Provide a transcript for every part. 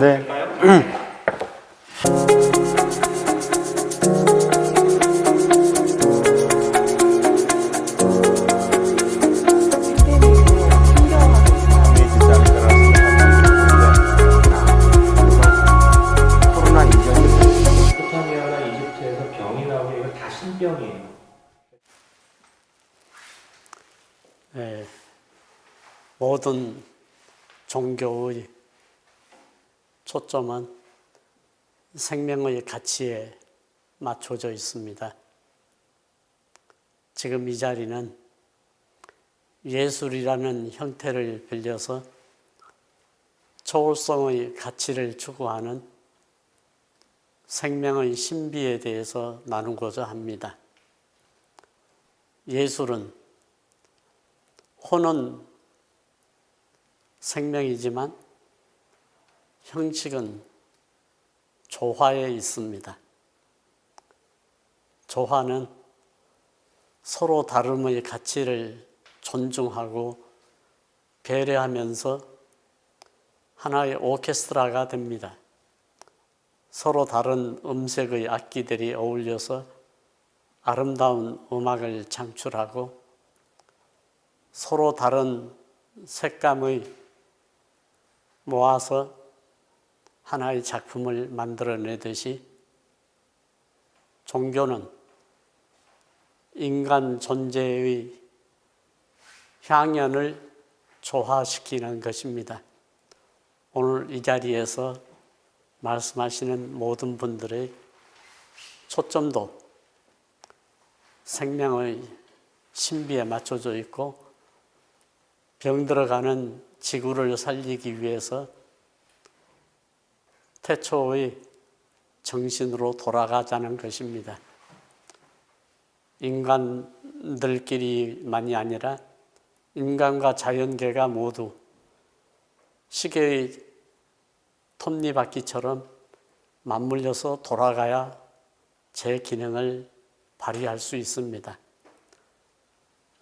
네. 코로나 이전에 메소포타미아나 이집트에서 병이 나오면 이건 다 신병이에요. 네, 모든 종교의 초점은 생명의 가치에 맞춰져 있습니다. 지금 이 자리는 예술이라는 형태를 빌려서 초월성의 가치를 추구하는 생명의 신비에 대해서 나누고자 합니다. 예술은 혼은 생명이지만 형식은 조화에 있습니다. 조화는 서로 다름의 가치를 존중하고 배려하면서 하나의 오케스트라가 됩니다. 서로 다른 음색의 악기들이 어울려서 아름다운 음악을 창출하고 서로 다른 색감의 모아서 하나의 작품을 만들어내듯이 종교는 인간 존재의 향연을 조화시키는 것입니다. 오늘 이 자리에서 말씀하시는 모든 분들의 초점도 생명의 신비에 맞춰져 있고 병들어가는 지구를 살리기 위해서 태초의 정신으로 돌아가자는 것입니다. 인간들끼리만이 아니라 인간과 자연계가 모두 시계의 톱니바퀴처럼 맞물려서 돌아가야 제 기능을 발휘할 수 있습니다.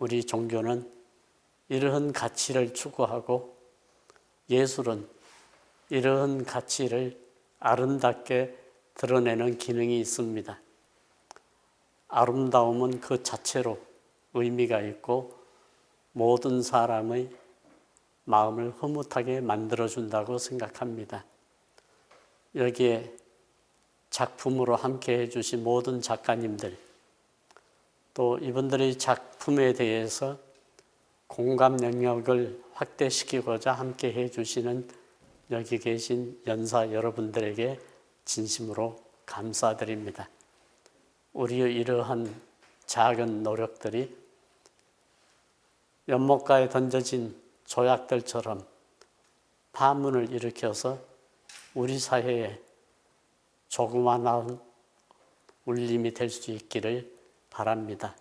우리 종교는 이러한 가치를 추구하고 예술은 이러한 가치를 아름답게 드러내는 기능이 있습니다. 아름다움은 그 자체로 의미가 있고 모든 사람의 마음을 흐뭇하게 만들어준다고 생각합니다. 여기에 작품으로 함께 해주신 모든 작가님들, 또 이분들의 작품에 대해서 공감 영역을 확대시키고자 함께 해주시는 여기 계신 연사 여러분들에게 진심으로 감사드립니다. 우리의 이러한 작은 노력들이 연못가에 던져진 조약들처럼 파문을 일으켜서 우리 사회에 조그마한 울림이 될 수 있기를 바랍니다.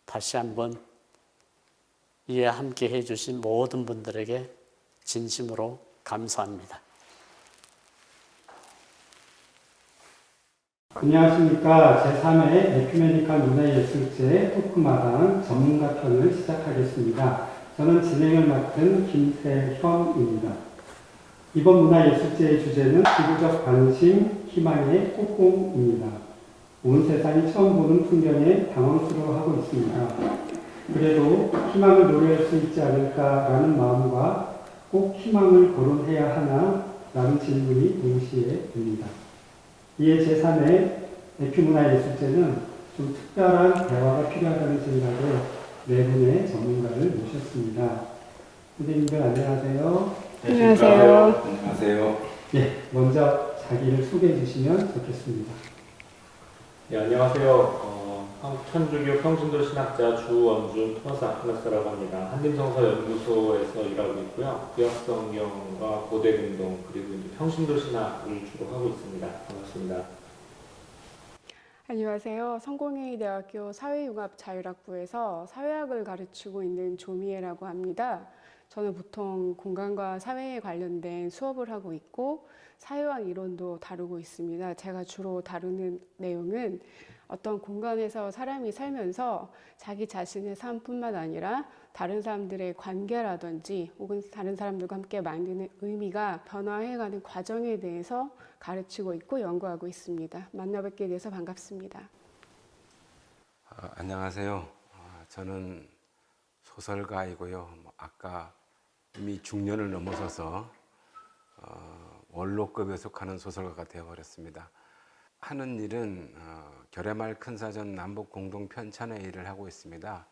다시 한번 이에 함께 해주신 모든 분들에게 진심으로 감사합니다. 안녕하십니까. 제3회 에큐메니컬 문화예술제 토크마당 전문가 편을 시작하겠습니다. 저는 진행을 맡은 김태현입니다. 이번 문화예술제의 주제는 지구적 관심, 희망의 꽃봉입니다. 온 세상이 처음 보는 풍경에 당황스러워하고 있습니다. 그래도 희망을 노래할 수 있지 않을까라는 마음과 꼭 희망을 거론해야 하나? 라는 질문이 동시에 듭니다. 이에 제3회 에큐문화예술제는 좀 특별한 대화가 필요하다는 생각에 네 분의 전문가를 모셨습니다. 선생님들 안녕하세요. 안녕하세요. 안녕하세요. 네, 먼저 자기를 소개해 주시면 좋겠습니다. 네, 안녕하세요. 천주교 평신도 신학자 주원준 토마스 아퀴나스라고 합니다. 한림성서연구소에서 일하고 있고요. 구약성경과 고대근동 그리고 이제 평신도 신학을 주로 하고 있습니다. 반갑습니다. 안녕하세요. 성공회의대학교 사회융합자율학부에서 사회학을 가르치고 있는 조미애라고 합니다. 저는 보통 공간과 사회에 관련된 수업을 하고 있고 사회학 이론도 다루고 있습니다. 제가 주로 다루는 내용은 어떤 공간에서 사람이 살면서 자기 자신의 삶뿐만 아니라 다른 사람들의 관계라든지 혹은 다른 사람들과 함께 만드는 의미가 변화해가는 과정에 대해서 가르치고 있고 연구하고 있습니다. 만나뵙게 돼서 반갑습니다. 안녕하세요. 저는 소설가이고요. 아까 이미 중년을 넘어서서 원로급에 속하는 소설가가 되어버렸습니다. 하는 일은 결해말 큰사전 남북 공동 편찬회 일을 하고 있습니다.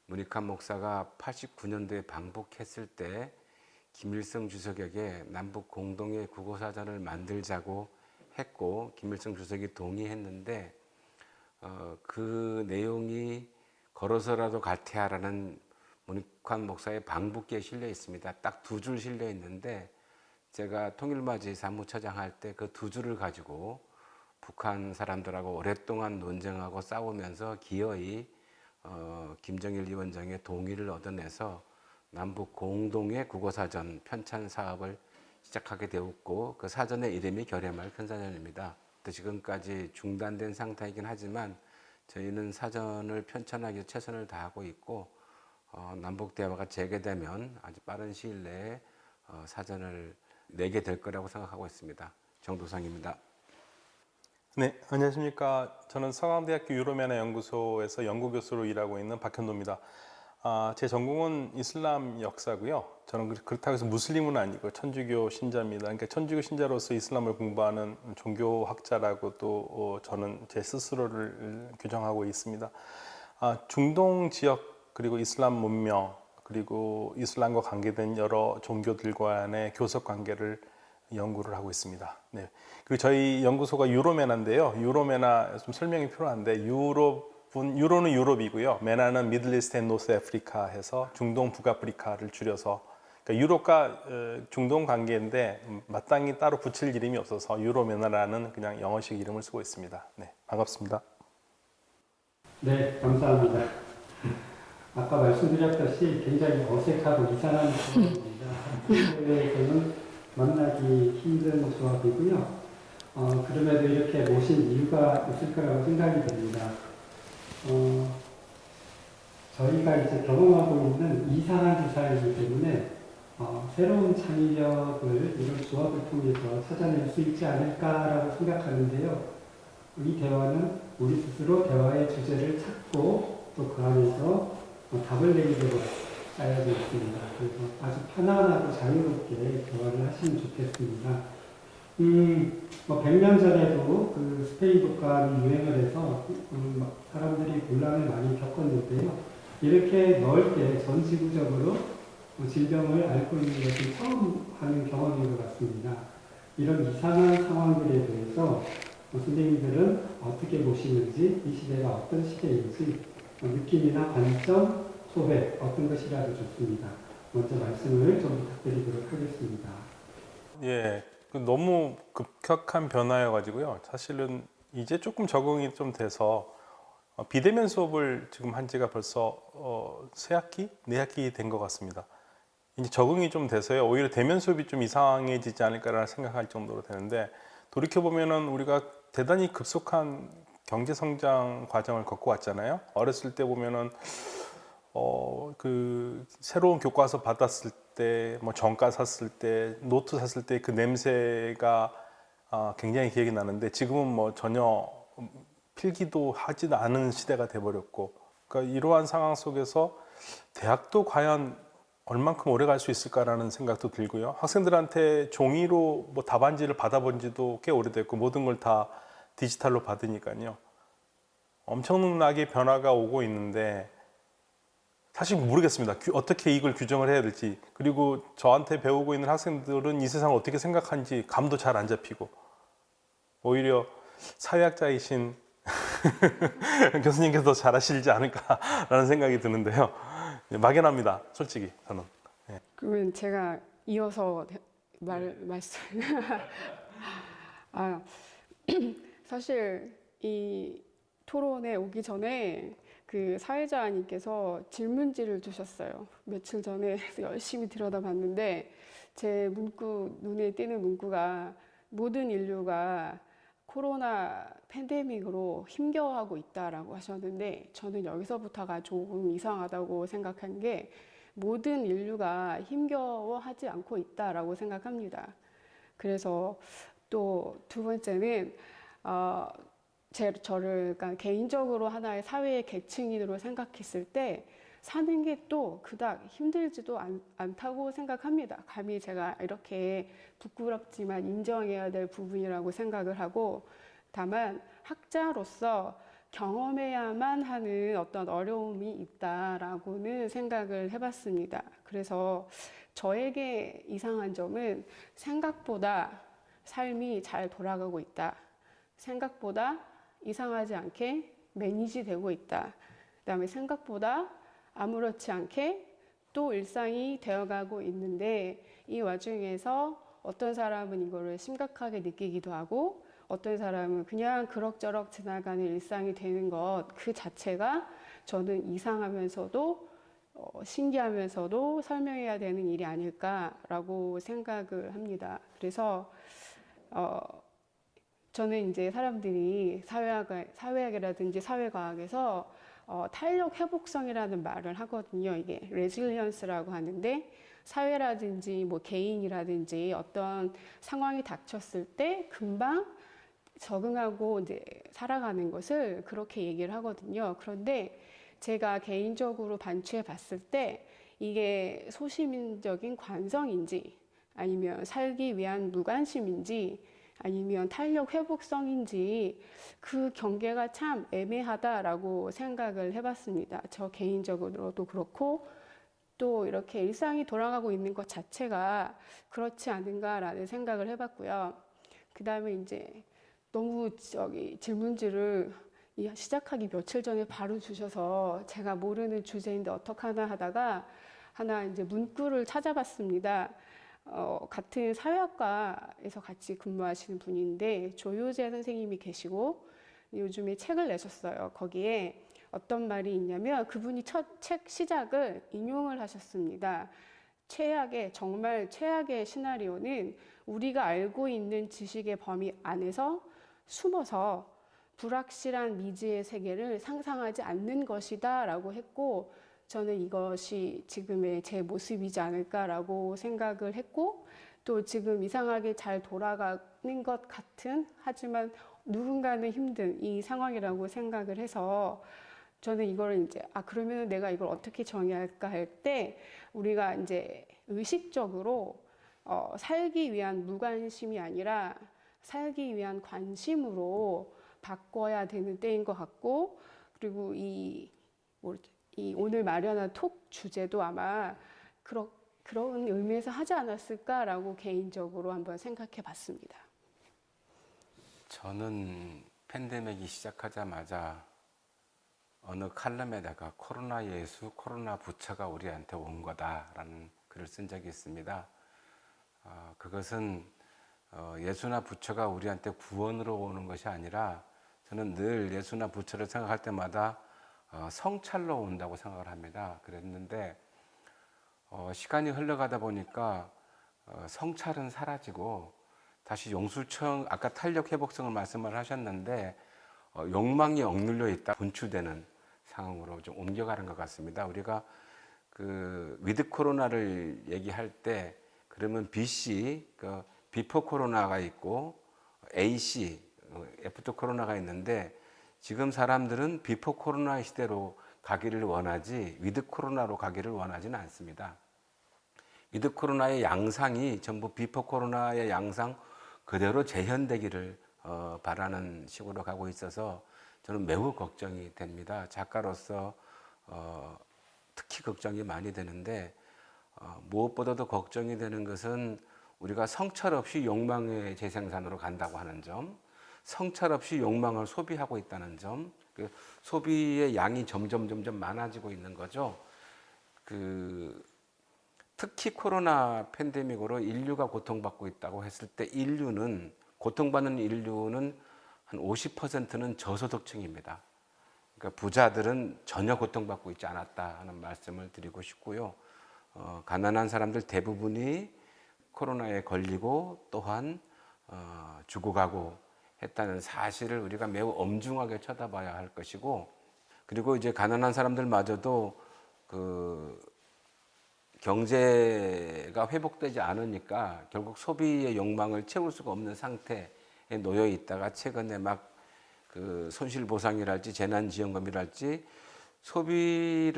문익환 목사가 89년도에 방북했을 때 김일성 주석에게 남북 공동의 국어사전을 만들자고 했고 김일성 주석이 동의했는데 그 내용이 걸어서라도 갈테하라는 문익환 목사의 방북기에 실려 있습니다. 딱 2줄 실려 있는데 제가 통일맞이 사무처장 할 때 그 2줄을 가지고 북한 사람들하고 오랫동안 논쟁하고 싸우면서 기어이 김정일 위원장의 동의를 얻어내서 남북 공동의 국어사전 편찬 사업을 시작하게 되었고 그 사전의 이름이 결해말 큰사전입니다. 지금까지 중단된 상태이긴 하지만 저희는 사전을 편찬하기 위해 최선을 다하고 있고 남북 대화가 재개되면 아주 빠른 시일 내에 사전을 내게 될 거라고 생각하고 있습니다. 정도상입니다. 네, 안녕하십니까. 저는 서강대학교 유럽연화 연구소에서 연구교수로 일하고 있는 박현도입니다. 제 전공은 이슬람 역사고요. 저는 그렇다고 해서 무슬림은 아니고 천주교 신자입니다. 그러니까 천주교 신자로서 이슬람을 공부하는 종교학자라고 또 저는 제 스스로를 규정하고 있습니다. 중동 지역 그리고 이슬람 문명 그리고 이슬람과 관계된 여러 종교들과의 교섭 관계를 연구를 하고 있습니다. 네. 그리고 저희 연구소가 유로메나인데요. 유로메나 좀 설명이 필요한데 유로는 유럽이고요. 메나는 미들 이스트 앤 노스 아프리카 해서 중동 북아프리카를 줄여서 그러니까 유럽과 중동 관계인데 마땅히 따로 붙일 이름이 없어서 유로메나라는 그냥 영어식 이름을 쓰고 있습니다. 네, 반갑습니다. 네, 감사합니다. 아까 말씀드렸듯이 굉장히 어색하고 이상한 조합입니다. 학생들에게는 만나기 힘든 조합이고요. 그럼에도 이렇게 모신 이유가 있을 거라고 생각이 됩니다. 저희가 이제 경험하고 있는 이상한 세상이기 때문에 새로운 창의력을 이런 조합을 통해서 찾아낼 수 있지 않을까라고 생각하는데요. 이 대화는 우리 스스로 대화의 주제를 찾고 또 그 안에서 답을 내리도록 짜여져 있습니다. 그래서 아주 편안하고 자유롭게 대화를 하시면 좋겠습니다. 100년 전에도 그 스페인 독감이 유행을 해서 사람들이 곤란을 많이 겪었는데요. 이렇게 넓게 전 지구적으로 질병을 앓고 있는 것은 처음 하는 경험인 것 같습니다. 이런 이상한 상황들에 대해서 선생님들은 어떻게 보시는지, 이 시대가 어떤 시대인지 느낌이나 관점, 소회 어떤 것이라도 좋습니다. 먼저 말씀을 좀 부탁드리도록 하겠습니다. 예, 너무 급격한 변화여가지고요. 사실은 이제 조금 적응이 좀 돼서 비대면 수업을 지금 한 지가 벌써 세 학기, 네 학기 된 것 같습니다. 이제 적응이 좀 돼서요. 오히려 대면 수업이 좀 이상해지지 않을까라는 생각할 정도로 되는데 돌이켜 보면은 우리가 대단히 급속한 경제 성장 과정을 겪고 왔잖아요. 어렸을 때 보면은 그 새로운 교과서 받았을 때, 뭐 정가 샀을 때, 노트 샀을 때 그 냄새가 굉장히 기억이 나는데 지금은 뭐 전혀 필기도 하지도 않은 시대가 돼버렸고, 그러니까 이러한 상황 속에서 대학도 과연 얼만큼 오래 갈 수 있을까라는 생각도 들고요. 학생들한테 종이로 뭐 답안지를 받아본 지도 꽤 오래됐고 모든 걸 다 디지털로 받으니까요. 엄청나게 변화가 오고 있는데 사실 모르겠습니다. 어떻게 이걸 규정을 해야 될지. 그리고 저한테 배우고 있는 학생들은 이 세상을 어떻게 생각하는지 감도 잘 안 잡히고 오히려 사회학자이신 교수님께서 더 잘하시지 않을까라는 생각이 드는데요. 막연합니다. 솔직히 저는. 네. 그러면 제가 이어서 말씀. 사실 이 토론에 오기 전에 그 사회자님께서 질문지를 주셨어요. 며칠 전에 열심히 들여다봤는데 제 문구, 눈에 띄는 문구가 모든 인류가 코로나 팬데믹으로 힘겨워하고 있다라고 하셨는데 저는 여기서부터가 조금 이상하다고 생각한 게 모든 인류가 힘겨워하지 않고 있다라고 생각합니다. 그래서 또 두 번째는 저를 그러니까 개인적으로 하나의 사회의 계층인으로 생각했을 때 사는 게 또 그닥 힘들지도 않다고 생각합니다. 감히 제가 이렇게 부끄럽지만 인정해야 될 부분이라고 생각을 하고, 다만 학자로서 경험해야만 하는 어떤 어려움이 있다라고는 생각을 해봤습니다. 그래서 저에게 이상한 점은 생각보다 삶이 잘 돌아가고 있다. 생각보다 이상하지 않게 매니지 되고 있다. 그다음에 생각보다 아무렇지 않게 또 일상이 되어가고 있는데 이 와중에서 어떤 사람은 이거를 심각하게 느끼기도 하고 어떤 사람은 그냥 그럭저럭 지나가는 일상이 되는 것 그 자체가 저는 이상하면서도 신기하면서도 설명해야 되는 일이 아닐까라고 생각을 합니다. 그래서 저는 이제 사람들이 사회학이라든지 사회과학에서 탄력 회복성이라는 말을 하거든요. 이게 레질리언스라고 하는데 사회라든지 뭐 개인이라든지 어떤 상황이 닥쳤을 때 금방 적응하고 이제 살아가는 것을 그렇게 얘기를 하거든요. 그런데 제가 개인적으로 반추해 봤을 때 이게 소시민적인 관성인지 아니면 살기 위한 무관심인지 아니면 탄력 회복성인지 그 경계가 참 애매하다라고 생각을 해봤습니다. 저 개인적으로도 그렇고 또 이렇게 일상이 돌아가고 있는 것 자체가 그렇지 않은가라는 생각을 해봤고요. 그 다음에 이제 너무 질문지를 시작하기 며칠 전에 바로 주셔서 제가 모르는 주제인데 어떡하나 하다가 하나 이제 문구를 찾아봤습니다. 같은 사회학과에서 같이 근무하시는 분인데 조효재 선생님이 계시고 요즘에 책을 내셨어요. 거기에 어떤 말이 있냐면 그분이 첫 책 시작을 인용을 하셨습니다. 정말 최악의 시나리오는 우리가 알고 있는 지식의 범위 안에서 숨어서 불확실한 미지의 세계를 상상하지 않는 것이다 라고 했고 저는 이것이 지금의 제 모습이지 않을까라고 생각을 했고 또 지금 이상하게 잘 돌아가는 것 같은 하지만 누군가는 힘든 이 상황이라고 생각을 해서 저는 이걸 이제 그러면 내가 이걸 어떻게 정의해야 할까 할 때 우리가 이제 의식적으로 살기 위한 무관심이 아니라 살기 위한 관심으로 바꿔야 되는 때인 것 같고 그리고 이 오늘 마련한 톡 주제도 아마 그런 의미에서 하지 않았을까라고 개인적으로 한번 생각해 봤습니다. 저는 팬데믹이 시작하자마자 어느 칼럼에다가 코로나 예수, 코로나 부처가 우리한테 온 거다라는 글을 쓴 적이 있습니다. 그것은 예수나 부처가 우리한테 구원으로 오는 것이 아니라 저는 늘 예수나 부처를 생각할 때마다 성찰로 온다고 생각을 합니다. 그랬는데 시간이 흘러가다 보니까 성찰은 사라지고 다시 용술청 아까 탄력 회복성을 말씀을 하셨는데 욕망이 억눌려 있다 분출되는 상황으로 좀 옮겨가는 것 같습니다. 우리가 그 위드 코로나를 얘기할 때 그러면 BC 비포 코로나가 있고 AC 애프터 코로나가 있는데 지금 사람들은 비포 코로나 시대로 가기를 원하지 위드 코로나로 가기를 원하지는 않습니다. 위드 코로나의 양상이 전부 비포 코로나의 양상 그대로 재현되기를 바라는 식으로 가고 있어서 저는 매우 걱정이 됩니다. 작가로서 특히 걱정이 많이 되는데 무엇보다도 걱정이 되는 것은 우리가 성찰 없이 욕망의 재생산으로 간다고 하는 점, 성찰 없이 욕망을 소비하고 있다는 점, 그 소비의 양이 점점 많아지고 있는 거죠. 특히 코로나 팬데믹으로 인류가 고통받고 있다고 했을 때 고통받는 인류는 한 50%는 저소득층입니다. 그러니까 부자들은 전혀 고통받고 있지 않았다 하는 말씀을 드리고 싶고요. 가난한 사람들 대부분이 코로나에 걸리고 또한 죽어가고 했다는 사실을 우리가 매우 엄중하게 쳐다봐야 할 것이고, 그리고 이제 가난한 사람들마저도 그 경제가 회복되지 않으니까 결국 소비의 욕망을 채울 수가 없는 상태에 놓여 있다가 최근에 막 그 손실보상이랄지 재난지원금이랄지 소비의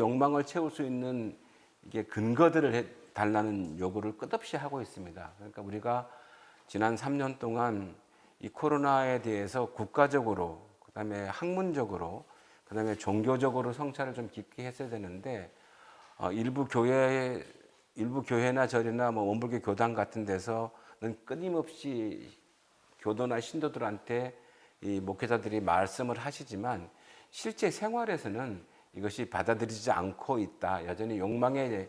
욕망을 채울 수 있는 이게 근거들을 달라는 요구를 끝없이 하고 있습니다. 그러니까 우리가 지난 3년 동안 이 코로나에 대해서 국가적으로, 그다음에 학문적으로, 그다음에 종교적으로 성찰을 좀 깊게 했어야 되는데 일부 교회나 절이나 뭐 원불교 교당 같은 데서는 끊임없이 교도나 신도들한테 이 목회자들이 말씀을 하시지만 실제 생활에서는 이것이 받아들이지 않고 있다. 여전히 욕망의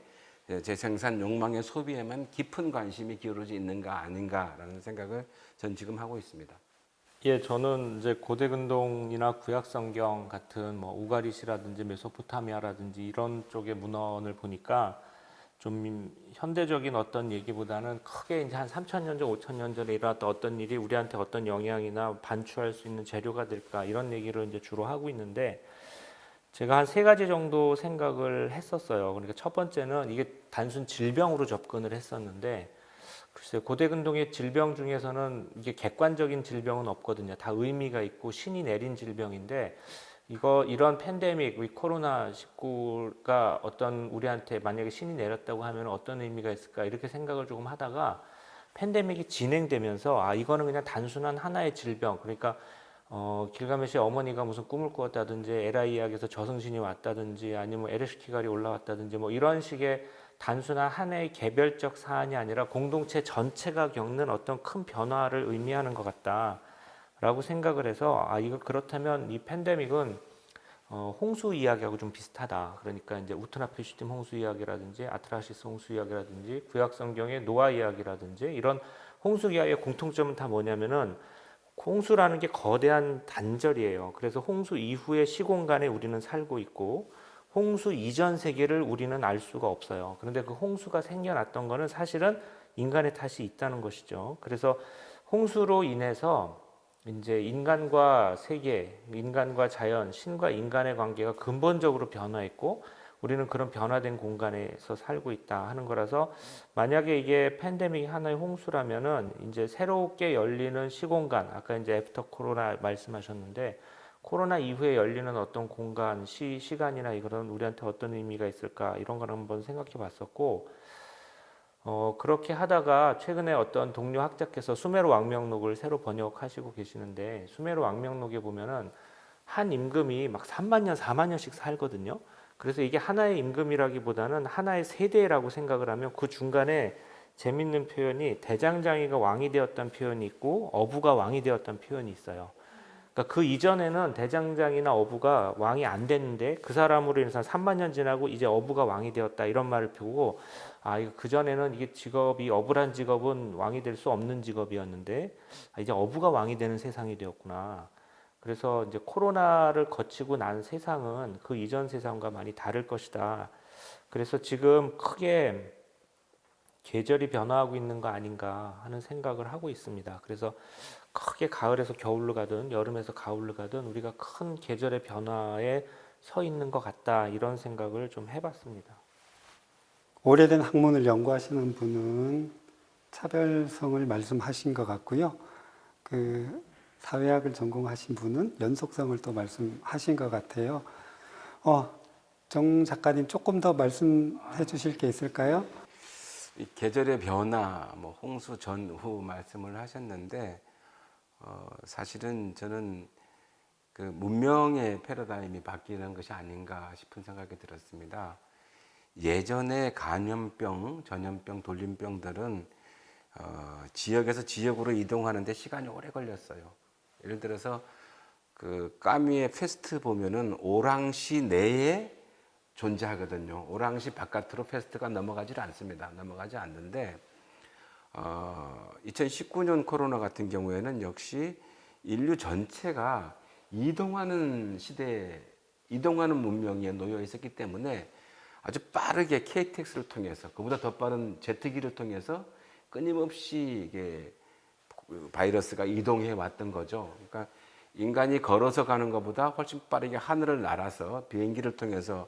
재생산, 욕망의 소비에만 깊은 관심이 기울어져 있는가 아닌가라는 생각을 전 지금 하고 있습니다. 예, 저는 이제 고대근동이나 구약성경 같은 뭐 우가리시라든지 메소포타미아라든지 이런 쪽의 문헌을 보니까 좀 현대적인 어떤 얘기보다는 크게 이제 한 3,000년 전, 5,000년 전에 일어났던 어떤 일이 우리한테 어떤 영향이나 반추할 수 있는 재료가 될까 이런 얘기를 이제 주로 하고 있는데, 제가 한 3가지 정도 생각을 했었어요. 그러니까 첫 번째는 이게 단순 질병으로 접근을 했었는데, 글쎄요, 고대근동의 질병 중에서는 이게 객관적인 질병은 없거든요. 다 의미가 있고 신이 내린 질병인데, 이런 팬데믹, 이 코로나19가 어떤 우리한테 만약에 신이 내렸다고 하면 어떤 의미가 있을까 이렇게 생각을 조금 하다가 팬데믹이 진행되면서 이거는 그냥 단순한 하나의 질병, 그러니까 길가메시의 어머니가 무슨 꿈을 꾸었다든지 에라이약에서 저승신이 왔다든지 아니면 에레시키갈이 올라왔다든지 뭐 이런 식의 단순한 하나의 개별적 사안이 아니라 공동체 전체가 겪는 어떤 큰 변화를 의미하는 것 같다라고 생각을 해서 이거 그렇다면 이 팬데믹은 홍수 이야기하고 좀 비슷하다. 그러니까 이제 우트나피슈팀 홍수 이야기라든지 아트라시스 홍수 이야기라든지 구약 성경의 노아 이야기라든지 이런 홍수 이야기의 공통점은 다 뭐냐면은 홍수라는 게 거대한 단절이에요. 그래서 홍수 이후의 시공간에 우리는 살고 있고 홍수 이전 세계를 우리는 알 수가 없어요. 그런데 그 홍수가 생겨났던 거는 사실은 인간의 탓이 있다는 것이죠. 그래서 홍수로 인해서 이제 인간과 세계, 인간과 자연, 신과 인간의 관계가 근본적으로 변화했고 우리는 그런 변화된 공간에서 살고 있다 하는 거라서, 만약에 이게 팬데믹이 하나의 홍수라면은 이제 새롭게 열리는 시공간, 아까 이제 애프터 코로나 말씀하셨는데 코로나 이후에 열리는 어떤 공간, 시간이나 이거는 우리한테 어떤 의미가 있을까 이런 걸 한번 생각해 봤었고, 그렇게 하다가 최근에 어떤 동료 학자께서 수메르 왕명록을 새로 번역하시고 계시는데, 수메르 왕명록에 보면은 한 임금이 막 3만 년, 4만 년씩 살거든요. 그래서 이게 하나의 임금이라기보다는 하나의 세대라고 생각을 하면 그 중간에 재밌는 표현이 대장장이가 왕이 되었다는 표현이 있고 어부가 왕이 되었다는 표현이 있어요. 그러니까 그 이전에는 대장장이나 어부가 왕이 안 됐는데 그 사람으로 인해서 3만 년 지나고 이제 어부가 왕이 되었다 이런 말을 보고, 이거 그전에는 이게 직업이, 어부란 직업은 왕이 될 수 없는 직업이었는데 이제 어부가 왕이 되는 세상이 되었구나. 그래서 이제 코로나를 거치고 난 세상은 그 이전 세상과 많이 다를 것이다. 그래서 지금 크게 계절이 변화하고 있는 거 아닌가 하는 생각을 하고 있습니다. 그래서 크게 가을에서 겨울로 가든 여름에서 가을로 가든 우리가 큰 계절의 변화에 서 있는 것 같다, 이런 생각을 좀 해봤습니다. 오래된 학문을 연구하시는 분은 차별성을 말씀하신 것 같고요. 사회학을 전공하신 분은 연속성을 또 말씀하신 것 같아요. 정 작가님 조금 더 말씀해 주실 게 있을까요? 이 계절의 변화, 뭐 홍수 전후 말씀을 하셨는데, 사실은 저는 그 문명의 패러다임이 바뀌는 것이 아닌가 싶은 생각이 들었습니다. 예전에 감염병, 전염병, 돌림병들은 지역에서 지역으로 이동하는데 시간이 오래 걸렸어요. 예를 들어서 그 까미의 페스트 보면은 오랑시 내에 존재하거든요. 오랑시 바깥으로 페스트가 넘어가지 않습니다. 넘어가지 않는데 2019년 코로나 같은 경우에는 역시 인류 전체가 이동하는 시대에, 이동하는 문명에 놓여 있었기 때문에 아주 빠르게 KTX를 통해서, 그보다 더 빠른 제트기를 통해서 끊임없이 이게 바이러스가 이동해 왔던 거죠. 그러니까 인간이 걸어서 가는 것보다 훨씬 빠르게 하늘을 날아서 비행기를 통해서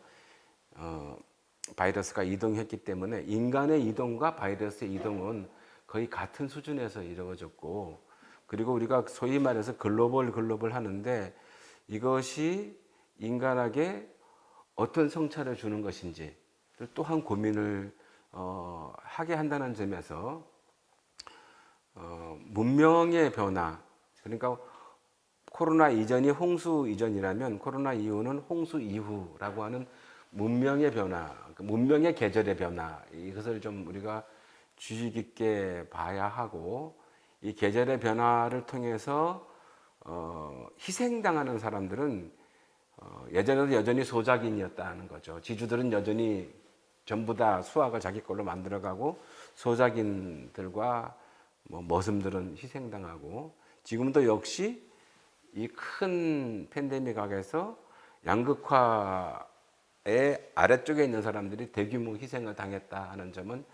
바이러스가 이동했기 때문에 인간의 이동과 바이러스의 이동은 거의 같은 수준에서 이루어졌고, 그리고 우리가 소위 말해서 글로벌 하는데 이것이 인간에게 어떤 성찰을 주는 것인지 또한 고민을 하게 한다는 점에서 문명의 변화, 그러니까 코로나 이전이 홍수 이전이라면 코로나 이후는 홍수 이후라고 하는 문명의 변화, 문명의 계절의 변화, 이것을 좀 우리가 주의 깊게 봐야 하고, 이 계절의 변화를 통해서 희생당하는 사람들은 예전에도 여전히 소작인이었다는 거죠. 지주들은 여전히 전부 다 수확을 자기 걸로 만들어가고 소작인들과 머슴들은 희생당하고, 지금도 역시 이 큰 팬데믹에서 양극화의 아래쪽에 있는 사람들이 대규모 희생을 당했다 하는 점은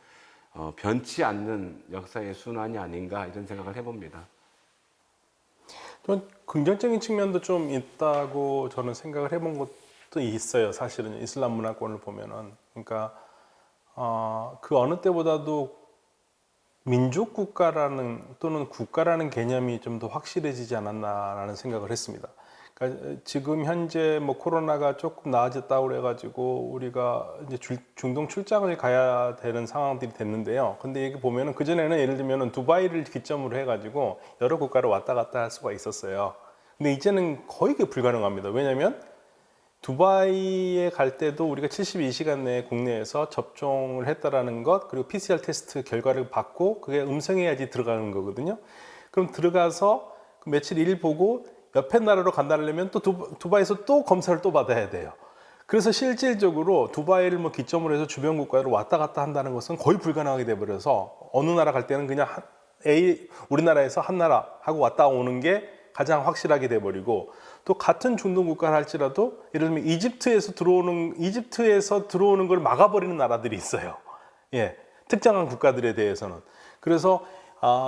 변치 않는 역사의 순환이 아닌가 이런 생각을 해봅니다. 좀 긍정적인 측면도 좀 있다고 저는 생각을 해본 것도 있어요. 사실은 이슬람 문화권을 보면은, 그러니까 그 어느 때보다도 민족 국가라는 또는 국가라는 개념이 좀 더 확실해지지 않았나라는 생각을 했습니다. 그러니까 지금 현재 뭐 코로나가 조금 나아졌다고 그래가지고 우리가 이제 중동 출장을 가야 되는 상황들이 됐는데요. 근데 이게 보면은 그 전에는 예를 들면은 두바이를 기점으로 해가지고 여러 국가를 왔다 갔다 할 수가 있었어요. 근데 이제는 거의 그게 불가능합니다. 왜냐하면 두바이에 갈 때도 우리가 72시간 내에 국내에서 접종을 했다라는 것, 그리고 PCR 테스트 결과를 받고 그게 음성해야지 들어가는 거거든요. 그럼 들어가서 며칠 일 보고 옆에 나라로 간다려면 또 두바이에서 또 검사를 또 받아야 돼요. 그래서 실질적으로 두바이를 뭐 기점으로 해서 주변 국가로 왔다 갔다 한다는 것은 거의 불가능하게 돼버려서 어느 나라 갈 때는 그냥 우리나라에서 한 나라 하고 왔다 오는 게 가장 확실하게 돼버리고, 또 같은 중동 국가를 할지라도 예를 들면 이집트에서 들어오는 걸 막아버리는 나라들이 있어요. 예, 특정한 국가들에 대해서는. 그래서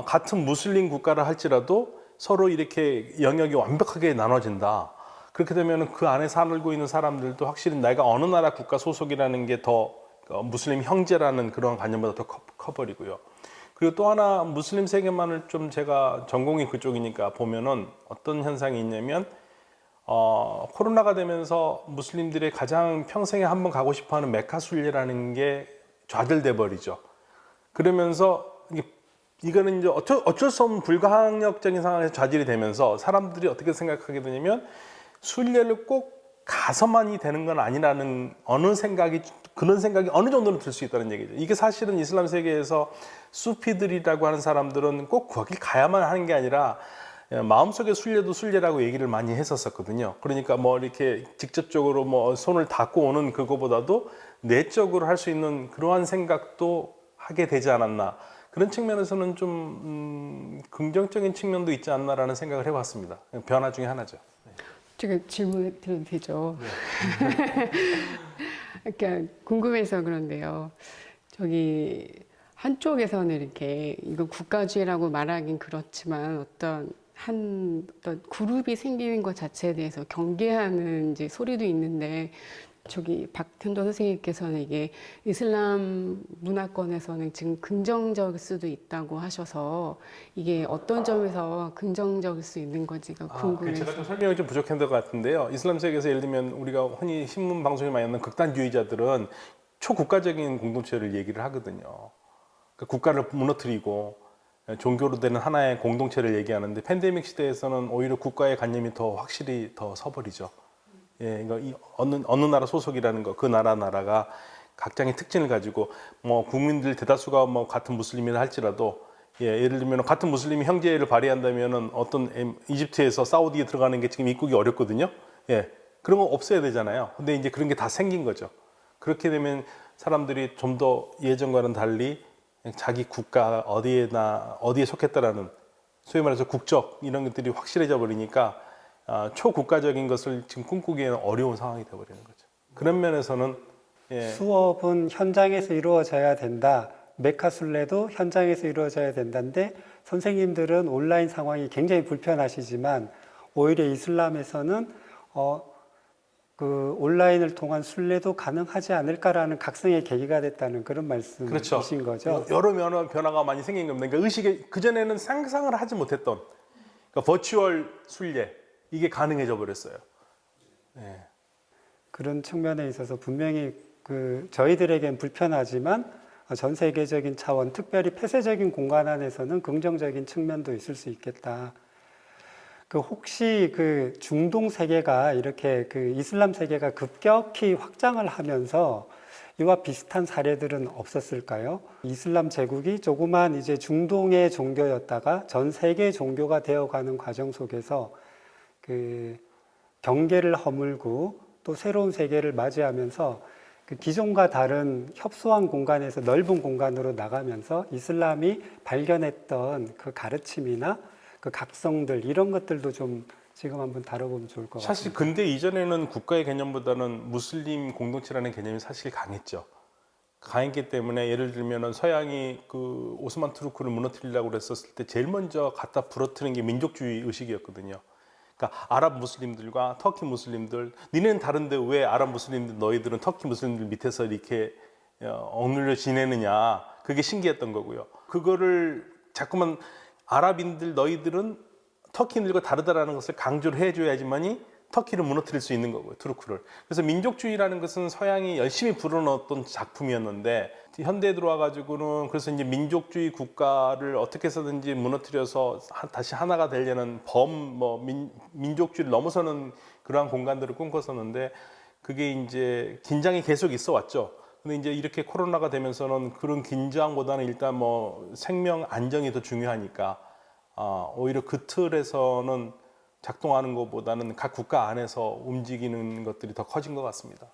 같은 무슬림 국가를 할지라도 서로 이렇게 영역이 완벽하게 나눠진다. 그렇게 되면 그 안에 살고 있는 사람들도 확실히 내가 어느 나라 국가 소속이라는 게 더 무슬림 형제라는 그런 관념보다 더 커버리고요. 그리고 또 하나 무슬림 세계만을 좀 제가 전공이 그쪽이니까 보면은 어떤 현상이 있냐면 코로나가 되면서 무슬림들이 가장 평생에 한번 가고 싶어하는 메카 순례라는 게 좌절돼 버리죠. 그러면서 이거는 이제 어쩔 수 없는 불가항력적인 상황에서 좌절이 되면서 사람들이 어떻게 생각하게 되냐면 순례를 꼭 가서만이 되는 건 아니라는 그런 생각이 어느 정도는 들 수 있다는 얘기죠. 이게 사실은 이슬람 세계에서 수피들이라고 하는 사람들은 꼭 거기 가야만 하는 게 아니라 마음속의 순례도 순례라고 얘기를 많이 했었거든요. 그러니까 뭐 이렇게 직접적으로 뭐 손을 닿고 오는 그거보다도 내적으로 할 수 있는 그러한 생각도 하게 되지 않았나. 그런 측면에서는 좀 긍정적인 측면도 있지 않나라는 생각을 해봤습니다. 변화 중에 하나죠. 제가 질문드려도 되죠? 그러니까 궁금해서 그런데요. 저기 한쪽에서는 이렇게 이건 국가주의라고 말하긴 그렇지만 어떤 그룹이 생기는 것 자체에 대해서 경계하는 이제 소리도 있는데, 저기 박현도 선생님께서는 이게 이슬람 문화권에서는 지금 긍정적일 수도 있다고 하셔서 이게 어떤 점에서 긍정적일 수 있는 건지가 궁금해서. 제가 좀 설명이 좀 부족한 것 같은데요. 이슬람 세계에서 예를 들면 우리가 흔히 신문 방송에 많이 나오는 극단주의자들은 초국가적인 공동체를 얘기를 하거든요. 그러니까 국가를 무너뜨리고 종교로 되는 하나의 공동체를 얘기하는데, 팬데믹 시대에서는 오히려 국가의 관념이 더 확실히 더 서버리죠. 예, 그러니까 어느 나라 소속이라는 거, 그 나라가 각장의 특징을 가지고 뭐 국민들 대다수가 뭐 같은 무슬림이라 할지라도, 예를 들면 같은 무슬림이 형제를 발휘한다면은 어떤 이집트에서 사우디에 들어가는 게 지금 입국이 어렵거든요. 예, 그런 거 없어야 되잖아요. 근데 이제 그런 게 다 생긴 거죠. 그렇게 되면 사람들이 좀 더 예전과는 달리 자기 국가 어디에 속했다라는, 소위 말해서 국적 이런 것들이 확실해져 버리니까 초국가적인 것을 지금 꿈꾸기에는 어려운 상황이 되어버리는 거죠. 그런 면에서는 수업은 현장에서 이루어져야 된다. 메카 순례도 현장에서 이루어져야 된다는데 선생님들은 온라인 상황이 굉장히 불편하시지만 오히려 이슬람에서는 그 온라인을 통한 순례도 가능하지 않을까라는 각성의 계기가 됐다는 그런 말씀이신 그렇죠. 거죠. 여러 변화가 많이 생긴 겁니다. 그러니까 의식에 그전에는 상상을 하지 못했던 그러니까 버추얼 순례 이게 가능해져 버렸어요. 네. 그런 측면에 있어서 분명히 저희들에겐 불편하지만 전 세계적인 차원, 특별히 폐쇄적인 공간 안에서는 긍정적인 측면도 있을 수 있겠다. 혹시 중동 세계가 이렇게 이슬람 세계가 급격히 확장을 하면서 이와 비슷한 사례들은 없었을까요? 이슬람 제국이 조그만 이제 중동의 종교였다가 전 세계 종교가 되어가는 과정 속에서 경계를 허물고 또 새로운 세계를 맞이하면서 기존과 다른 협소한 공간에서 넓은 공간으로 나가면서 이슬람이 발견했던 그 가르침이나 그 각성들 이런 것들도 좀 지금 한번 다뤄보면 좋을 것 같아요. 사실 근대 이전에는 국가의 개념보다는 무슬림 공동체라는 개념이 사실 강했죠. 강했기 때문에 예를 들면 서양이 그 오스만 투르크를 무너뜨리려고 그랬었을 때 제일 먼저 갖다 부러뜨린 게 민족주의 의식이었거든요. 그러니까 아랍 무슬림들과 터키 무슬림들, 니네는 다른데 왜 아랍 무슬림들 너희들은 터키 무슬림들 밑에서 이렇게 억눌려 지내느냐, 그게 신기했던 거고요. 그거를 자꾸만 아랍인들 너희들은 터키인들과 다르다라는 것을 강조를 해줘야지만이 터키를 무너뜨릴 수 있는 거고요, 투르크를. 그래서 민족주의라는 것은 서양이 열심히 불어넣었던 작품이었는데 현대에 들어와가지고는 그래서 이제 민족주의 국가를 어떻게 해서든지 무너뜨려서 다시 하나가 되려는 민족주의를 넘어서는 그러한 공간들을 꿈꿨었는데 그게 이제 긴장이 계속 있어 왔죠. 근데 이제 이렇게 코로나가 되면서는 그런 긴장보다는 일단 생명 안정이 더 중요하니까 오히려 그 틀에서는 작동하는 것보다는 각 국가 안에서 움직이는 것들이 더 커진 것 같습니다.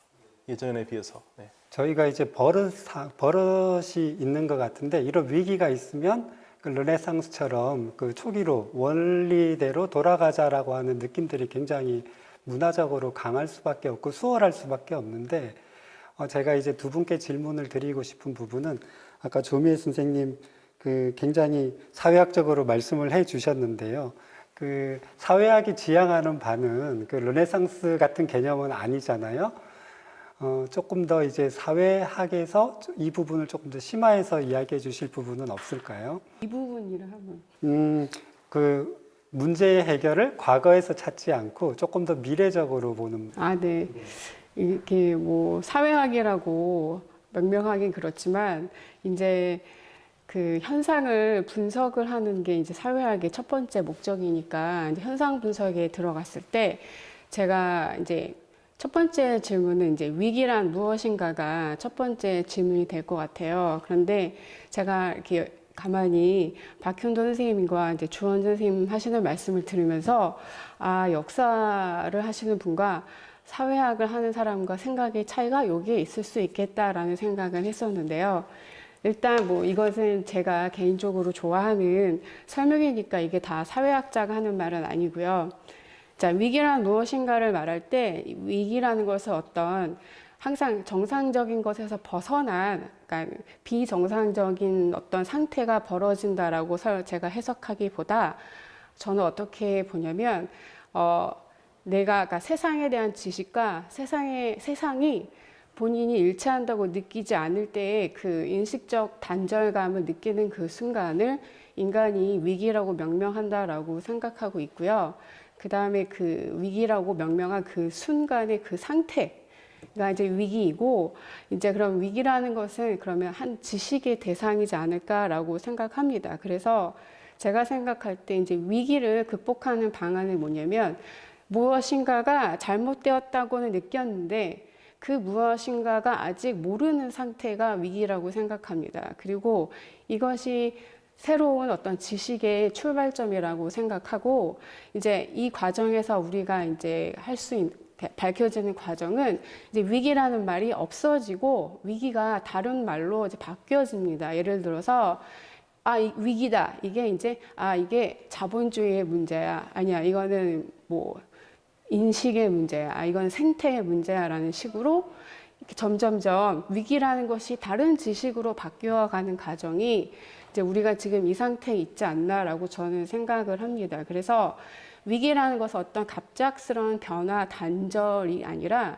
예전에 비해서. 네. 저희가 이제 버릇이 있는 것 같은데 이런 위기가 있으면 르네상스처럼 초기로 원리대로 돌아가자라고 하는 느낌들이 굉장히 문화적으로 강할 수밖에 없고 수월할 수밖에 없는데 제가 이제 두 분께 질문을 드리고 싶은 부분은 아까 조미애 선생님 굉장히 사회학적으로 말씀을 해 주셨는데요. 사회학이 지향하는 바는 르네상스 같은 개념은 아니잖아요. 조금 더 이제 사회학에서 이 부분을 조금 더 심화해서 이야기해 주실 부분은 없을까요? 이 부분이라 하면 문제의 해결을 과거에서 찾지 않고 조금 더 미래적으로 보는. 네. 이렇게 사회학이라고 명명하긴 그렇지만 이제 그 현상을 분석을 하는 게 이제 사회학의 첫 번째 목적이니까 이제 현상 분석에 들어갔을 때 제가 이제 첫 번째 질문은 이제 위기란 무엇인가가 첫 번째 질문이 될 것 같아요. 그런데 제가 이렇게 가만히 박형돈 선생님과 이제 주원전 선생님 하시는 말씀을 들으면서 역사를 하시는 분과 사회학을 하는 사람과 생각의 차이가 여기에 있을 수 있겠다라는 생각을 했었는데요. 일단 이것은 제가 개인적으로 좋아하는 설명이니까 이게 다 사회학자가 하는 말은 아니고요. 자, 위기란 무엇인가를 말할 때 위기라는 것은 어떤 항상 정상적인 것에서 벗어난, 그러니까 비정상적인 어떤 상태가 벌어진다라고 제가 해석하기보다 저는 어떻게 보냐면 그러니까 세상에 대한 지식과 세상이 본인이 일치한다고 느끼지 않을 때의 그 인식적 단절감을 느끼는 그 순간을 인간이 위기라고 명명한다라고 생각하고 있고요. 그 다음에 그 위기라고 명명한 그 순간의 그 상태가 이제 위기이고, 이제 그럼 위기라는 것은 그러면 한 지식의 대상이지 않을까라고 생각합니다. 그래서 제가 생각할 때 이제 위기를 극복하는 방안은 뭐냐면 무엇인가가 잘못되었다고는 느꼈는데 그 무엇인가가 아직 모르는 상태가 위기라고 생각합니다. 그리고 이것이 새로운 어떤 지식의 출발점이라고 생각하고 이제 이 과정에서 우리가 이제 밝혀지는 과정은 이제 위기라는 말이 없어지고 위기가 다른 말로 이제 바뀌어집니다. 예를 들어서 위기다. 이게 이제 이게 자본주의의 문제야. 아니야. 이거는 인식의 문제야. 이건 생태의 문제야라는 식으로 점점점 위기라는 것이 다른 지식으로 바뀌어가는 과정이 이제 우리가 지금 이 상태에 있지 않나라고 저는 생각을 합니다. 그래서 위기라는 것은 어떤 갑작스러운 변화, 단절이 아니라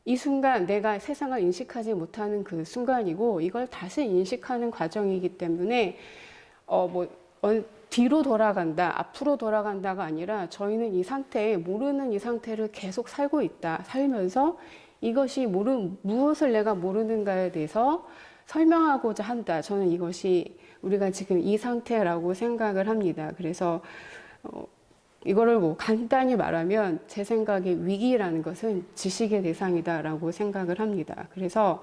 이 순간 내가 세상을 인식하지 못하는 그 순간이고 이걸 다시 인식하는 과정이기 때문에 뒤로 돌아간다, 앞으로 돌아간다가 아니라 저희는 이 상태에 모르는 이 상태를 계속 살고 있다. 살면서 이것이 무엇을 내가 모르는가에 대해서 설명하고자 한다. 저는 이것이 우리가 지금 이 상태라고 생각을 합니다. 그래서 이거를 뭐 간단히 말하면 제 생각에 위기라는 것은 지식의 대상이다라고 생각을 합니다. 그래서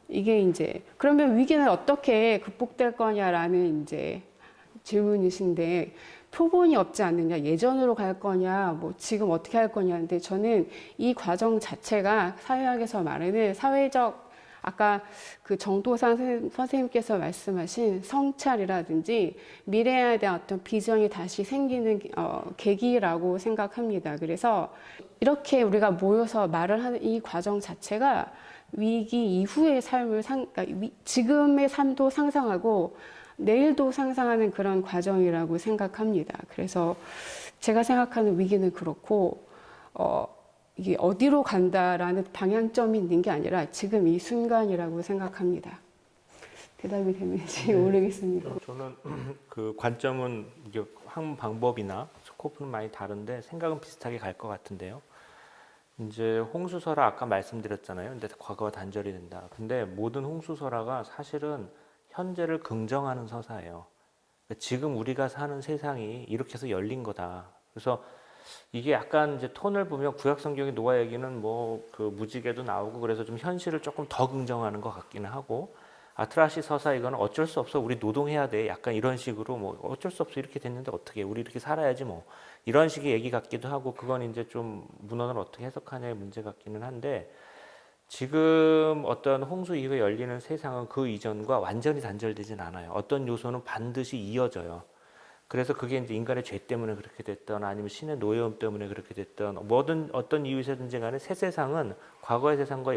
이게 이제 그러면 위기는 어떻게 극복될 거냐라는 이제 질문이신데 표본이 없지 않느냐, 예전으로 갈 거냐, 뭐 지금 어떻게 할 거냐인데 저는 이 과정 자체가 사회학에서 말하는 사회적 아까 그 정도상 선생님께서 말씀하신 성찰이라든지 미래에 대한 어떤 비전이 다시 생기는 계기라고 생각합니다. 그래서 이렇게 우리가 모여서 말을 하는 이 과정 자체가 위기 이후의 삶을 그러니까 지금의 삶도 상상하고 내일도 상상하는 그런 과정이라고 생각합니다. 그래서 제가 생각하는 위기는 그렇고 이게 어디로 간다라는 방향점이 있는 게 아니라 지금 이 순간이라고 생각합니다. 대답이 되는지 모르겠습니다. 저는 그 관점은 이게 한 방법이나 스코프는 많이 다른데 생각은 비슷하게 갈 것 같은데요. 이제 홍수설화 아까 말씀드렸잖아요. 근데 과거가 단절이 된다. 근데 모든 홍수설화가 사실은 현재를 긍정하는 서사예요. 지금 우리가 사는 세상이 이렇게 해서 열린 거다. 그래서 이게 약간 이제 톤을 보면 구약 성경의 노아 얘기는 뭐 그 무지개도 나오고 그래서 좀 현실을 조금 더 긍정하는 것 같기는 하고 아트라시 서사 이거는 어쩔 수 없어 우리 노동해야 돼 약간 이런 식으로 뭐 어쩔 수 없어 이렇게 됐는데 어떻게 우리 이렇게 살아야지 뭐 이런 식의 얘기 같기도 하고 그건 이제 좀 문헌을 어떻게 해석하냐의 문제 같기는 한데 지금 어떤 홍수 이후에 열리는 세상은 그 이전과 완전히 단절되진 않아요. 어떤 요소는 반드시 이어져요. 그래서 그게 이제 인간의 죄 때문에 그렇게 됐던 아니면 신의 노여움 때문에 그렇게 됐던 뭐든 어떤 이유에서든지 간에 새 세상은 과거의 세상과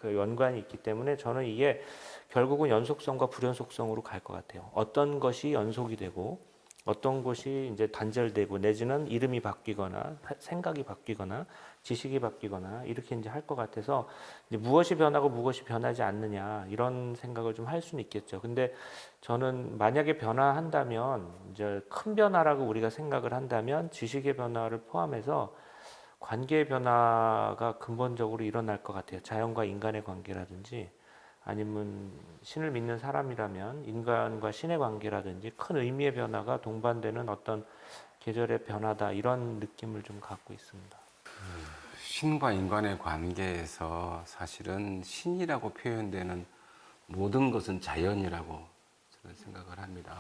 연관이 있기 때문에 저는 이게 결국은 연속성과 불연속성으로 갈 것 같아요. 어떤 것이 연속이 되고 어떤 것이 이제 단절되고 내지는 이름이 바뀌거나 생각이 바뀌거나 지식이 바뀌거나 이렇게 이제 할 것 같아서 이제 무엇이 변하고 무엇이 변하지 않느냐 이런 생각을 좀 할 수는 있겠죠. 근데 저는 만약에 변화한다면 이제 큰 변화라고 우리가 생각을 한다면 지식의 변화를 포함해서 관계의 변화가 근본적으로 일어날 것 같아요. 자연과 인간의 관계라든지 아니면 신을 믿는 사람이라면 인간과 신의 관계라든지 큰 의미의 변화가 동반되는 어떤 계절의 변화다 이런 느낌을 좀 갖고 있습니다. 신과 인간의 관계에서 사실은 신이라고 표현되는 모든 것은 자연이라고 저는 생각을 합니다.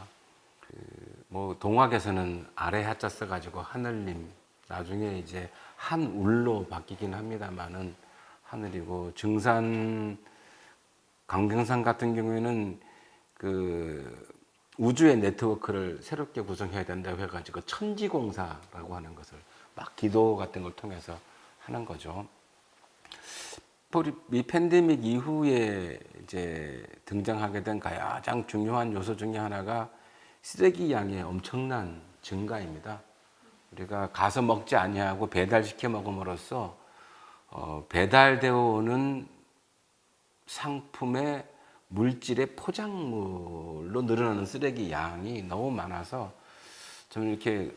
뭐 동학에서는 아래 하자 써가지고 하늘님 나중에 이제 한울로 바뀌긴 합니다만은 하늘이고 증산 강경산 같은 경우에는 그 우주의 네트워크를 새롭게 구성해야 된다고 해가지고 천지공사라고 하는 것을 막 기도 같은 걸 통해서 하는 거죠. 이 팬데믹 이후에 이제 등장하게 된 가장 중요한 요소 중에 하나가 쓰레기 양의 엄청난 증가입니다. 우리가 가서 먹지 아니하고 배달시켜 먹음으로써 배달되어 오는 상품의 물질의 포장물로 늘어나는 쓰레기 양이 너무 많아서 저는 이렇게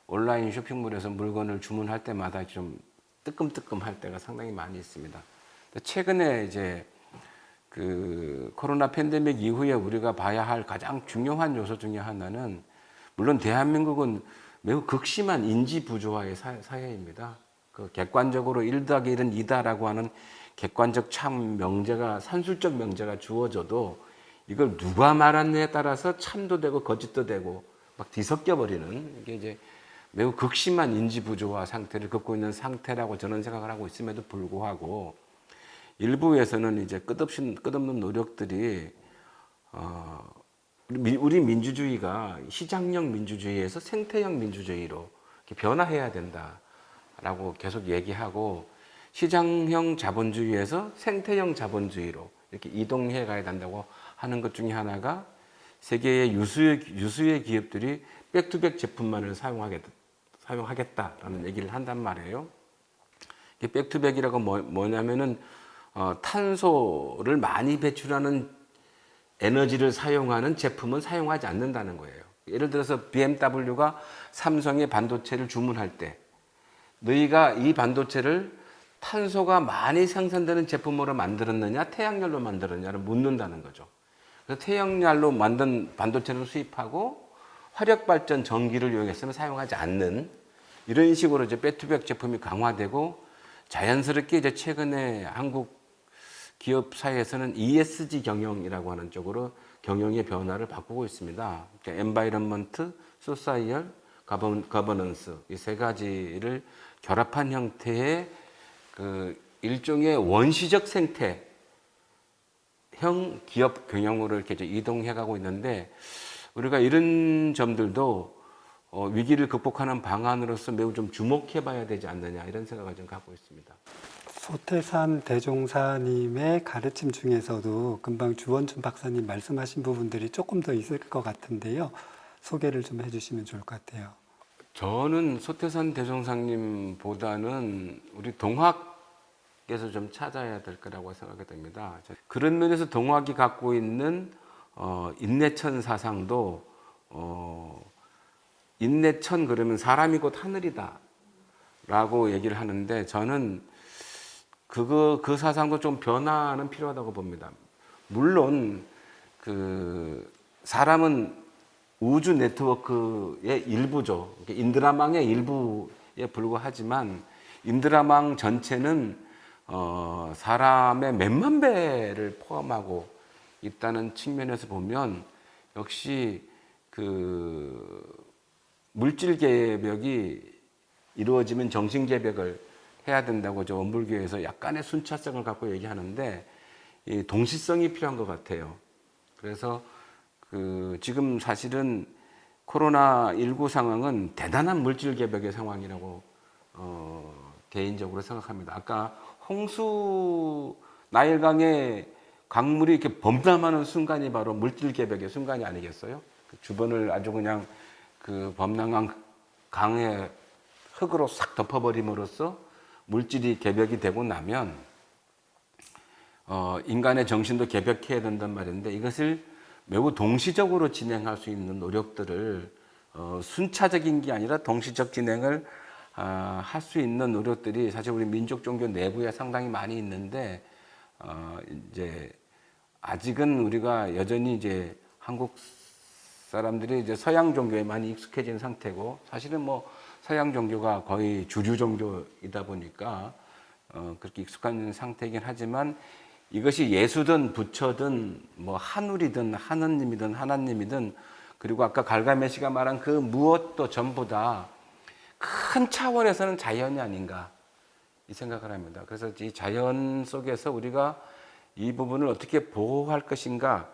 온라인 쇼핑몰에서 물건을 주문할 때마다 좀 뜨끔뜨끔할 때가 상당히 많이 있습니다. 최근에 이제 그 코로나 팬데믹 이후에 우리가 봐야 할 가장 중요한 요소 중에 하나는 물론 대한민국은 매우 극심한 인지 부조화의 사회입니다. 그 객관적으로 1+1은 2다라고 하는 객관적 참 명제가 산술적 명제가 주어져도 이걸 누가 말하느냐에 따라서 참도 되고 거짓도 되고 막 뒤섞여 버리는 이게 이제 매우 극심한 인지 부조화 상태를 겪고 있는 상태라고 저는 생각을 하고 있음에도 불구하고 일부에서는 이제 끝없는 노력들이 우리 민주주의가 시장형 민주주의에서 생태형 민주주의로 이렇게 변화해야 된다라고 계속 얘기하고 시장형 자본주의에서 생태형 자본주의로 이렇게 이동해 가야 된다고 하는 것 중에 하나가 세계의 유수의 기업들이 백투백 제품만을 사용하겠다라는 얘기를 한단 말이에요. 이게 백투백이라고 뭐냐면은 탄소를 많이 배출하는 에너지를 사용하는 제품은 사용하지 않는다는 거예요. 예를 들어서 BMW가 삼성의 반도체를 주문할 때 너희가 이 반도체를 탄소가 많이 생산되는 제품으로 만들었느냐 태양열로 만들었느냐를 묻는다는 거죠. 그래서 태양열로 만든 반도체를 수입하고 화력발전 전기를 이용해서는 사용하지 않는 이런 식으로 이제 백투백 제품이 강화되고 자연스럽게 이제 최근에 한국 기업 사회에서는 ESG 경영이라고 하는 쪽으로 경영의 변화를 바꾸고 있습니다. 그러니까 Environment, Social, Governance 이 세 가지를 결합한 형태의 그 일종의 원시적 생태형 기업 경영으로 이렇게 이동해가고 있는데 우리가 이런 점들도 위기를 극복하는 방안으로서 매우 좀 주목해봐야 되지 않느냐 이런 생각을 좀 갖고 있습니다. 소태산 대종사님의 가르침 중에서도 금방 주원준 박사님 말씀하신 부분들이 조금 더 있을 것 같은데요. 소개를 좀 해주시면 좋을 것 같아요. 저는 소태산 대종사님보다는 우리 동학에서 좀 찾아야 될 거라고 생각이 됩니다. 그런 면에서 동학이 갖고 있는 인내천 사상도 인내천 그러면 사람이 곧 하늘이다 라고 얘기를 하는데 저는 그 사상도 좀 변화는 필요하다고 봅니다. 물론 그 사람은 우주 네트워크의 일부죠. 인드라망의 일부에 불과하지만 인드라망 전체는 사람의 몇만 배를 포함하고 있다는 측면에서 보면 역시 그 물질 개벽이 이루어지면 정신 개벽을 해야 된다고 저 원불교에서 약간의 순차성을 갖고 얘기하는데 이 동시성이 필요한 것 같아요. 그래서 그 지금 사실은 코로나19 상황은 대단한 물질 개벽의 상황이라고 개인적으로 생각합니다. 아까 홍수 나일강의 강물이 이렇게 범람하는 순간이 바로 물질 개벽의 순간이 아니겠어요? 그 주변을 아주 그냥 그 범람한 강의 흙으로 싹 덮어버림으로써 물질이 개벽이 되고 나면 인간의 정신도 개벽해야 된단 말인데 이것을 매우 동시적으로 진행할 수 있는 노력들을 순차적인 게 아니라 동시적 진행을 할 수 있는 노력들이 사실 우리 민족 종교 내부에 상당히 많이 있는데 이제 아직은 우리가 여전히 이제 한국 사람들이 이제 서양 종교에 많이 익숙해진 상태고 사실은 뭐 서양 종교가 거의 주류 종교이다 보니까 그렇게 익숙한 상태이긴 하지만 이것이 예수든 부처든 뭐 하늘이든 하느님이든 하나님이든 그리고 아까 갈가메시가 말한 그 무엇도 전부 다 큰 차원에서는 자연이 아닌가 이 생각을 합니다. 그래서 이 자연 속에서 우리가 이 부분을 어떻게 보호할 것인가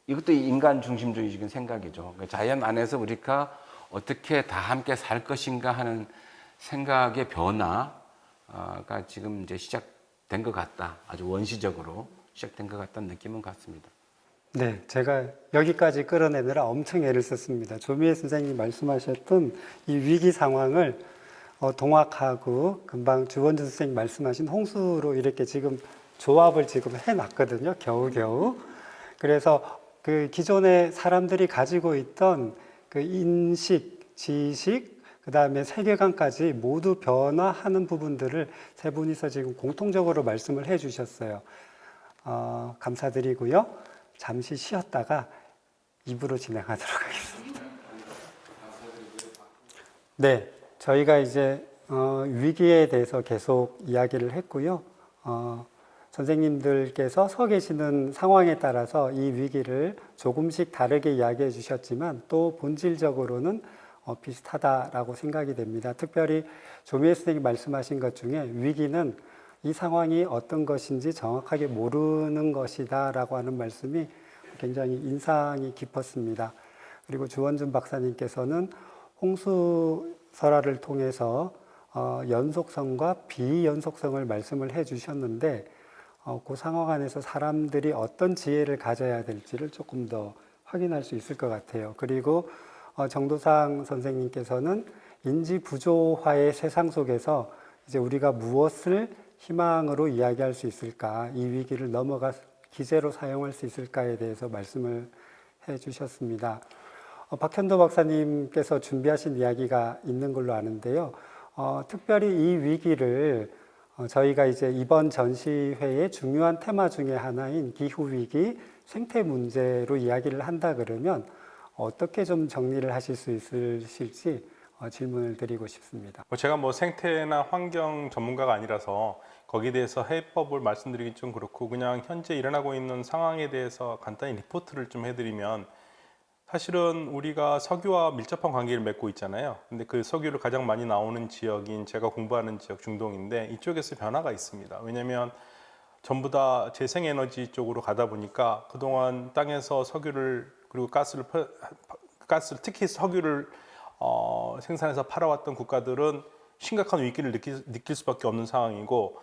이것도 인간 중심주의적인 생각이죠. 자연 안에서 우리가 어떻게 다 함께 살 것인가 하는 생각의 변화가 지금 이제 시작된 것 같다. 아주 원시적으로 시작된 것 같다는 느낌은 같습니다. 네, 제가 여기까지 끌어내느라 엄청 애를 썼습니다. 조미애 선생님이 말씀하셨던 이 위기 상황을 동학하고 금방 주원준 선생님 말씀하신 홍수로 이렇게 지금 조합을 지금 해놨거든요. 겨우겨우. 그래서 그 기존에 사람들이 가지고 있던 그 인식, 지식, 그 다음에 세계관까지 모두 변화하는 부분들을 세 분이서 지금 공통적으로 말씀을 해 주셨어요. 감사드리고요. 잠시 쉬었다가 입으로 진행하도록 하겠습니다. 네, 저희가 이제 위기에 대해서 계속 이야기를 했고요. 선생님들께서 서 계시는 상황에 따라서 이 위기를 조금씩 다르게 이야기해 주셨지만 또 본질적으로는 비슷하다라고 생각이 됩니다. 특별히 조미애 선생님이 말씀하신 것 중에 위기는 이 상황이 어떤 것인지 정확하게 모르는 것이다 라고 하는 말씀이 굉장히 인상이 깊었습니다. 그리고 주원준 박사님께서는 홍수설화를 통해서 연속성과 비연속성을 말씀을 해 주셨는데 그 상황 안에서 사람들이 어떤 지혜를 가져야 될지를 조금 더 확인할 수 있을 것 같아요. 그리고 정도상 선생님께서는 인지 부조화의 세상 속에서 이제 우리가 무엇을 희망으로 이야기할 수 있을까, 이 위기를 넘어가 기제로 사용할 수 있을까에 대해서 말씀을 해주셨습니다. 박현도 박사님께서 준비하신 이야기가 있는 걸로 아는데요. 특별히 이 위기를 저희가 이제 이번 전시회의 중요한 테마 중에 하나인 기후위기, 생태 문제로 이야기를 한다 그러면 어떻게 좀 정리를 하실 수 있으실지 질문을 드리고 싶습니다. 제가 뭐 생태나 환경 전문가가 아니라서 거기에 대해서 해법을 말씀드리기 좀 그렇고, 그냥 현재 일어나고 있는 상황에 대해서 간단히 리포트를 좀 해드리면, 사실은 우리가 석유와 밀접한 관계를 맺고 있잖아요. 근데 그 석유를 가장 많이 나오는 지역인 제가 공부하는 지역 중동인데, 이쪽에서 변화가 있습니다. 왜냐하면 전부 다 재생에너지 쪽으로 가다 보니까 그동안 땅에서 석유를 그리고 가스를 특히 석유를 생산해서 팔아왔던 국가들은 심각한 위기를 느낄 수밖에 없는 상황이고,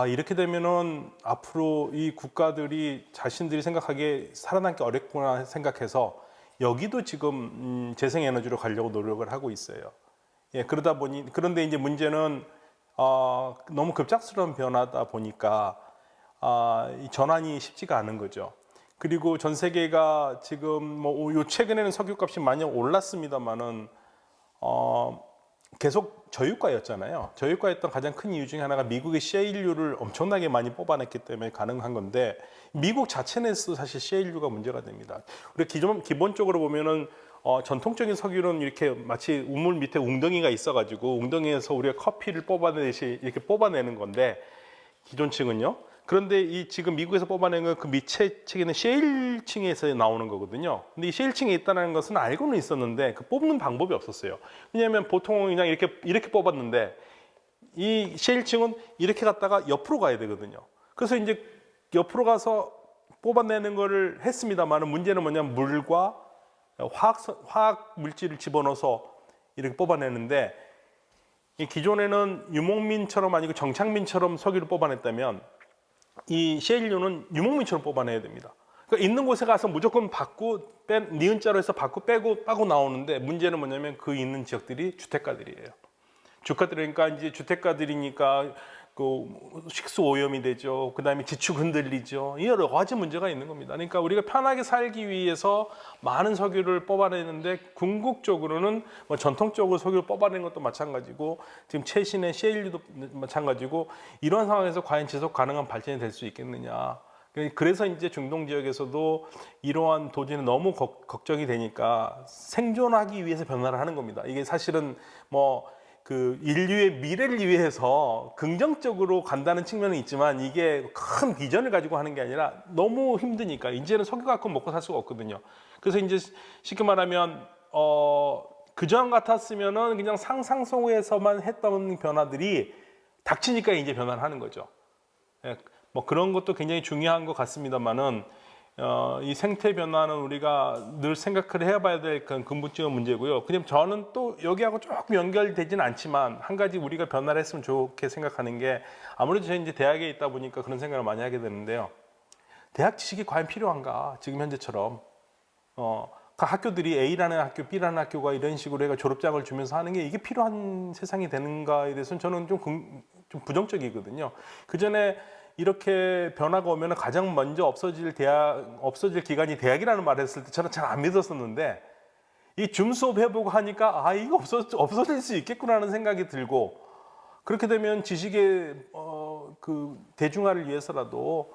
이렇게 되면은 앞으로 이 국가들이 자신들이 생각하기에 살아남기 어렵구나 생각해서 여기도 지금 재생에너지로 가려고 노력을 하고 있어요. 예, 그런데 이제 문제는 너무 급작스러운 변화다 보니까 이 전환이 쉽지가 않은 거죠. 그리고 전 세계가 지금 요 최근에는 석유값이 많이 올랐습니다만은 계속 저유가였잖아요. 저유가였던 가장 큰 이유 중에 하나가 미국의 셰일유를 엄청나게 많이 뽑아냈기 때문에 가능한 건데, 미국 자체 내에서 사실 셰일유가 문제가 됩니다. 우리가 기본적으로 보면은 전통적인 석유는 이렇게 마치 우물 밑에 웅덩이가 있어가지고 웅덩이에서 우리가 커피를 뽑아내듯이 이렇게 뽑아내는 건데, 기존층은요. 그런데 지금 미국에서 뽑아낸 건 그 밑층에는 셰일층에서 나오는 거거든요. 근데 이 셰일층에 있다는 것은 알고는 있었는데 그 뽑는 방법이 없었어요. 왜냐하면 보통 그냥 이렇게 뽑았는데, 이 셰일층은 이렇게 갔다가 옆으로 가야 되거든요. 그래서 이제 옆으로 가서 뽑아내는 거를 했습니다만, 문제는 뭐냐면 물과 화학 물질을 집어넣어서 이렇게 뽑아내는데, 이 기존에는 유목민처럼 아니고 정착민처럼 석유를 뽑아냈다면, 이 셰일유는 유목민처럼 뽑아내야 됩니다. 그러니까 있는 곳에 가서 무조건 니은자로 해서 받고 빠고 나오는데, 문제는 뭐냐면 그 있는 지역들이 주택가들이에요. 주택가들이니까 이제 주택가들이니까 그 식수 오염이 되죠. 그 다음에 지축 흔들리죠. 여러 가지 문제가 있는 겁니다. 그러니까 우리가 편하게 살기 위해서 많은 석유를 뽑아내는데, 궁극적으로는 뭐 전통적으로 석유를 뽑아내는 것도 마찬가지고, 지금 최신의 셰일유도 마찬가지고, 이런 상황에서 과연 지속 가능한 발전이 될 수 있겠느냐. 그래서 이제 중동 지역에서도 이러한 도전이 너무 걱정이 되니까 생존하기 위해서 변화를 하는 겁니다. 이게 사실은 그 인류의 미래를 위해서 긍정적으로 간다는 측면은 있지만, 이게 큰 비전을 가지고 하는 게 아니라 너무 힘드니까 이제는 석유 갖고 먹고 살 수가 없거든요. 그래서 이제 쉽게 말하면 그전 같았으면은 그냥 상상 속에서만 했던 변화들이 닥치니까 이제 변화를 하는 거죠. 예, 뭐 그런 것도 굉장히 중요한 것 같습니다만은, 이 생태 변화는 우리가 늘 생각을 해봐야 될 근본적인 문제고요. 그냥 저는 또 여기하고 조금 연결되지는 않지만, 한 가지 우리가 변화를 했으면 좋게 생각하는 게, 아무래도 저희 이제 대학에 있다 보니까 그런 생각을 많이 하게 되는데요. 대학 지식이 과연 필요한가? 지금 현재처럼 학교들이 A라는 학교, B라는 학교가 이런 식으로 해가 졸업장을 주면서 하는 게 이게 필요한 세상이 되는가에 대해서는 저는 좀 부정적이거든요. 그 전에 이렇게 변화가 오면 가장 먼저 없어질 기관이 대학이라는 말을 했을 때 저는 잘 안 믿었었는데, 이 줌 수업 해보고 하니까 이거 없어질 수 있겠구나라는 생각이 들고, 그렇게 되면 지식의 그 대중화를 위해서라도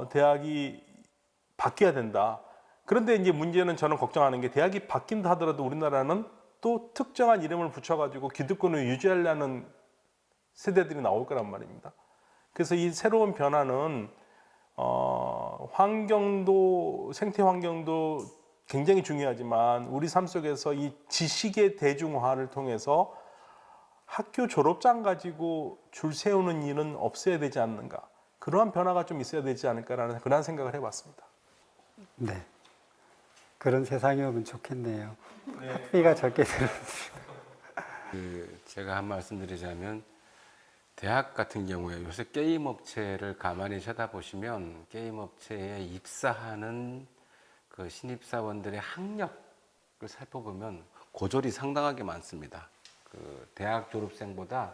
대학이 바뀌어야 된다. 그런데 이제 문제는 저는 걱정하는 게, 대학이 바뀐다 하더라도 우리나라는 또 특정한 이름을 붙여가지고 기득권을 유지하려는 세대들이 나올 거란 말입니다. 그래서 이 새로운 변화는 생태 환경도 굉장히 중요하지만, 우리 삶 속에서 이 지식의 대중화를 통해서 학교 졸업장 가지고 줄 세우는 일은 없어야 되지 않는가, 그러한 변화가 좀 있어야 되지 않을까라는 그런 생각을 해봤습니다. 네, 그런 세상이 오면 좋겠네요. 네. 학비가 적게 들었어요. 제가 한 말씀 드리자면, 대학 같은 경우에 요새 게임 업체를 가만히 쳐다보시면, 게임 업체에 입사하는 그 신입사원들의 학력을 살펴보면 고졸이 상당하게 많습니다. 그 대학 졸업생보다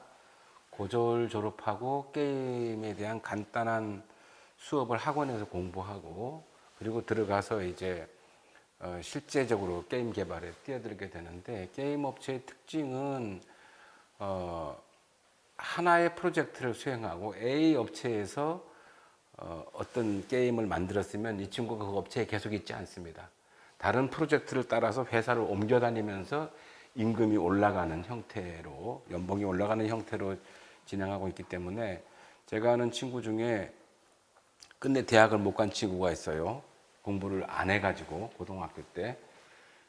고졸 졸업하고 게임에 대한 간단한 수업을 학원에서 공부하고 그리고 들어가서 이제 실제적으로 게임 개발에 뛰어들게 되는데, 게임 업체의 특징은 하나의 프로젝트를 수행하고 A 업체에서 어떤 게임을 만들었으면 이 친구가 그 업체에 계속 있지 않습니다. 다른 프로젝트를 따라서 회사를 옮겨 다니면서 임금이 올라가는 형태로, 연봉이 올라가는 형태로 진행하고 있기 때문에, 제가 아는 친구 중에 끝내 대학을 못 간 친구가 있어요. 공부를 안 해가지고 고등학교 때.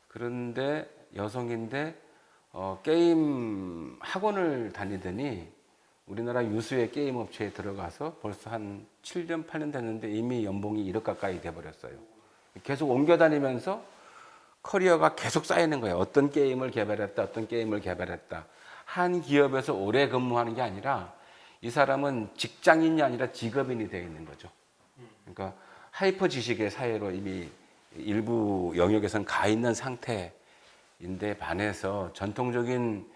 그런데 여성인데 게임 학원을 다니더니 우리나라 유수의 게임 업체에 들어가서 벌써 한 7년, 8년 됐는데 이미 연봉이 1억 가까이 돼버렸어요. 계속 옮겨 다니면서 커리어가 계속 쌓이는 거예요. 어떤 게임을 개발했다, 어떤 게임을 개발했다. 한 기업에서 오래 근무하는 게 아니라 이 사람은 직장인이 아니라 직업인이 되어 있는 거죠. 그러니까 하이퍼 지식의 사회로 이미 일부 영역에서는 가 있는 상태인데 반해서 전통적인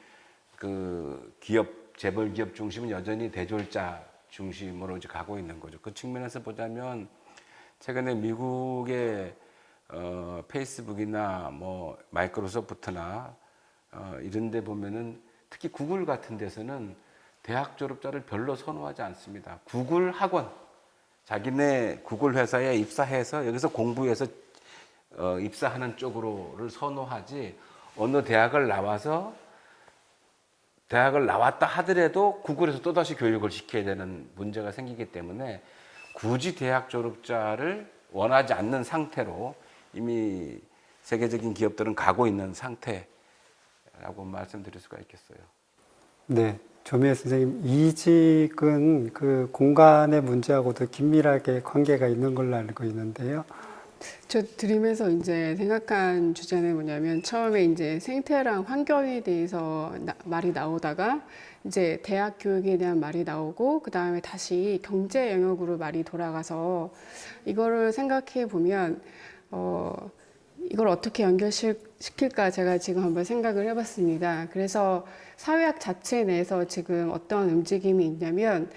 그 기업, 재벌 기업 중심은 여전히 대졸자 중심으로 이제 가고 있는 거죠. 그 측면에서 보자면 최근에 미국의 페이스북이나 뭐 마이크로소프트나 이런 데 보면은 특히 구글 같은 데서는 대학 졸업자를 별로 선호하지 않습니다. 구글 학원, 자기네 구글 회사에 입사해서 여기서 공부해서 입사하는 쪽으로를 선호하지, 어느 대학을 나왔다 하더라도 구글에서 또다시 교육을 시켜야 되는 문제가 생기기 때문에 굳이 대학 졸업자를 원하지 않는 상태로 이미 세계적인 기업들은 가고 있는 상태라고 말씀드릴 수가 있겠어요. 네, 조미애 선생님, 이직은 그 공간의 문제하고도 긴밀하게 관계가 있는 걸로 알고 있는데요. 저 들으면서 이제 생각한 주제는 뭐냐면, 처음에 이제 생태랑 환경에 대해서 말이 나오다가 이제 대학 교육에 대한 말이 나오고, 그 다음에 다시 경제 영역으로 말이 돌아가서, 이거를 생각해 보면 이걸 어떻게 연결시킬까 제가 지금 한번 생각을 해봤습니다. 그래서 사회학 자체 내에서 지금 어떤 움직임이 있냐면,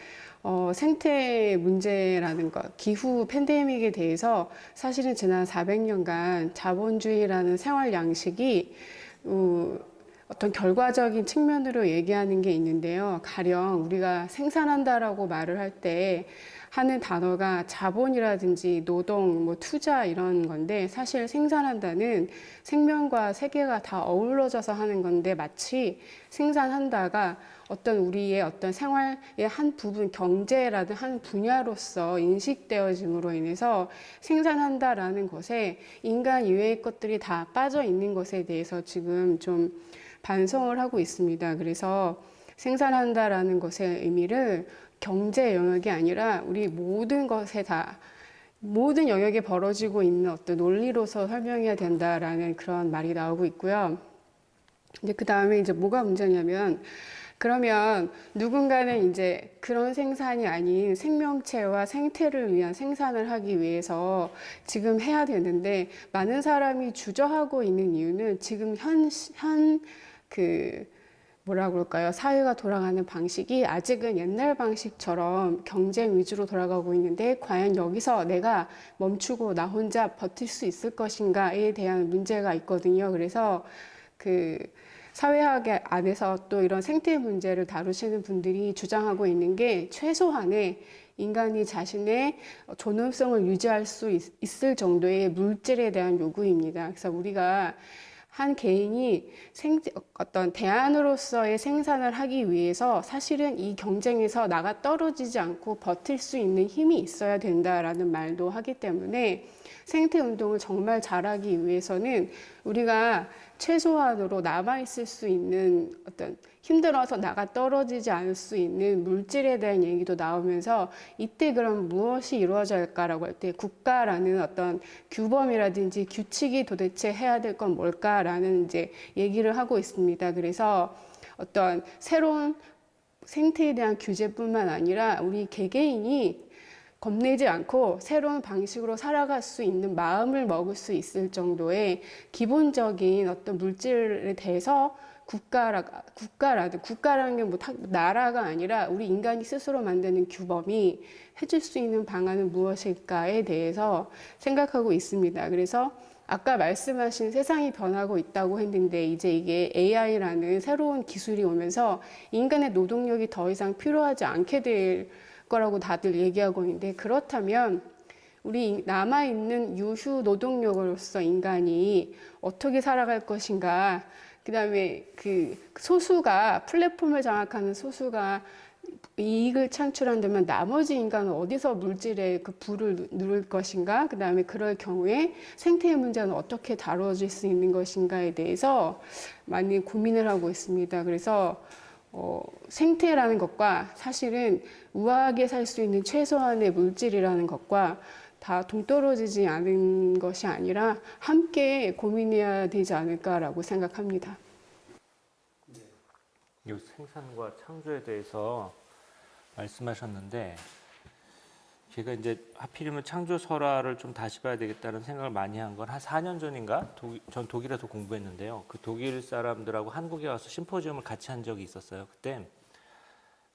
생태 문제라는 것, 기후 팬데믹에 대해서 사실은 지난 400년간 자본주의라는 생활 양식이 어떤 결과적인 측면으로 얘기하는 게 있는데요. 가령 우리가 생산한다라고 말을 할 때 하는 단어가 자본이라든지 노동, 뭐 투자 이런 건데, 사실 생산한다는 생명과 세계가 다 어우러져서 하는 건데, 마치 생산한다가 어떤 우리의 어떤 생활의 한 부분, 경제라든 한 분야로서 인식되어짐으로 인해서 생산한다라는 것에 인간 이외의 것들이 다 빠져 있는 것에 대해서 지금 좀 반성을 하고 있습니다. 그래서 생산한다라는 것의 의미를 경제 영역이 아니라 우리 모든 것에 다, 모든 영역에 벌어지고 있는 어떤 논리로서 설명해야 된다라는 그런 말이 나오고 있고요. 이제 그 다음에 이제 뭐가 문제냐면, 그러면 누군가는 이제 그런 생산이 아닌 생명체와 생태를 위한 생산을 하기 위해서 지금 해야 되는데, 많은 사람이 주저하고 있는 이유는 지금 뭐라 그럴까요? 사회가 돌아가는 방식이 아직은 옛날 방식처럼 경쟁 위주로 돌아가고 있는데, 과연 여기서 내가 멈추고 나 혼자 버틸 수 있을 것인가에 대한 문제가 있거든요. 그래서 사회학 안에서 또 이런 생태 문제를 다루시는 분들이 주장하고 있는 게, 최소한의 인간이 자신의 존엄성을 유지할 수 있을 정도의 물질에 대한 요구입니다. 그래서 우리가 한 개인이 어떤 대안으로서의 생산을 하기 위해서 사실은 이 경쟁에서 나가 떨어지지 않고 버틸 수 있는 힘이 있어야 된다라는 말도 하기 때문에, 생태 운동을 정말 잘하기 위해서는 우리가 최소한으로 남아있을 수 있는, 어떤 힘들어서 나가 떨어지지 않을 수 있는 물질에 대한 얘기도 나오면서, 이때 그럼 무엇이 이루어져야 할까라고 할 때 국가라는 어떤 규범이라든지 규칙이 도대체 해야 될 건 뭘까라는 이제 얘기를 하고 있습니다. 그래서 어떤 새로운 생태에 대한 규제뿐만 아니라 우리 개개인이 겁내지 않고 새로운 방식으로 살아갈 수 있는 마음을 먹을 수 있을 정도의 기본적인 어떤 물질에 대해서 국가라는 게 뭐 나라가 아니라 우리 인간이 스스로 만드는 규범이 해줄 수 있는 방안은 무엇일까에 대해서 생각하고 있습니다. 그래서 아까 말씀하신 세상이 변하고 있다고 했는데 이제 이게 AI라는 새로운 기술이 오면서 인간의 노동력이 더 이상 필요하지 않게 될 거라고 다들 얘기하고 있는데, 그렇다면 우리 남아있는 유휴 노동력으로서 인간이 어떻게 살아갈 것인가, 그 다음에 그 소수가 플랫폼을 장악하는 소수가 이익을 창출한다면 나머지 인간은 어디서 물질의 그 부를 누를 것인가, 그 다음에 그럴 경우에 생태의 문제는 어떻게 다뤄질 수 있는 것인가에 대해서 많이 고민을 하고 있습니다. 그래서 생태라는 것과 사실은 우아하게 살 수 있는 최소한의 물질이라는 것과 다 동떨어지지 않은 것이 아니라 함께 고민해야 되지 않을까라고 생각합니다. 이 생산과 창조에 대해서 말씀하셨는데, 제가 이제 하필이면 창조 설화를 좀 다시 봐야 되겠다는 생각을 많이 한 건 한 4년 전인가 전 독일에서 공부했는데요. 그 독일 사람들하고 한국에 와서 심포지엄을 같이 한 적이 있었어요.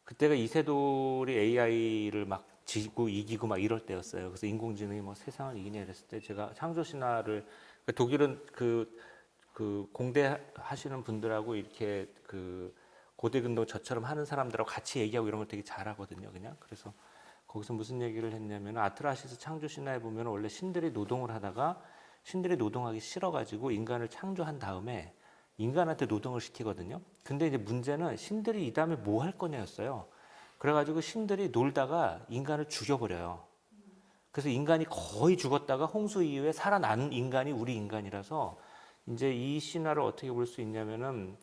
그때가 이세돌이 AI를 막 지고 이기고 막 이럴 때였어요. 그래서 인공지능이 뭐 세상을 이기냐 이랬을 때 제가 창조 신화를, 그러니까 독일은 그 공대 하시는 분들하고 이렇게 그 고대근동 저처럼 하는 사람들하고 같이 얘기하고 이런 걸 되게 잘하거든요. 그냥 그래서 거기서 무슨 얘기를 했냐면, 아트라시스 창조 신화에 보면 원래 신들이 노동을 하다가 신들이 노동하기 싫어가지고 인간을 창조한 다음에 인간한테 노동을 시키거든요. 근데 이제 문제는 신들이 이 다음에 뭐 할 거냐였어요. 그래가지고 신들이 놀다가 인간을 죽여버려요. 그래서 인간이 거의 죽었다가 홍수 이후에 살아난 인간이 우리 인간이라서, 이제 이 신화를 어떻게 볼 수 있냐면은,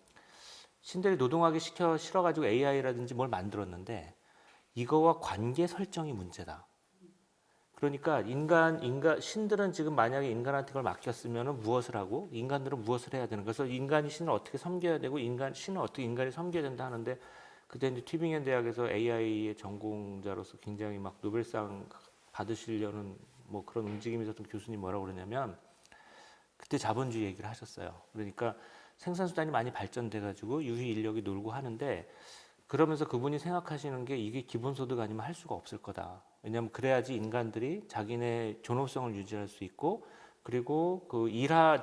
신들이 노동하기 싫어가지고 AI라든지 뭘 만들었는데 이거와 관계 설정이 문제다. 그러니까 신들은 지금 만약에 인간한테 그걸 맡겼으면 무엇을 하고 인간들은 무엇을 해야 되는 거예요. 그래서 인간이 신을 어떻게 섬겨야 되고 신은 어떻게 인간이 섬겨야 된다 하는데, 그때 이제 튜빙엔 대학에서 AI의 전공자로서 굉장히 막 노벨상 받으시려는 뭐 그런 움직임이 있었던 교수님 뭐라고 그러냐면, 그때 자본주의 얘기를 하셨어요. 그러니까 생산수단이 많이 발전돼가지고 유휴 인력이 놀고 하는데, 그러면서 그분이 생각하시는 게 이게 기본소득 아니면 할 수가 없을 거다. 왜냐하면 그래야지 인간들이 자기네 존엄성을 유지할 수 있고, 그리고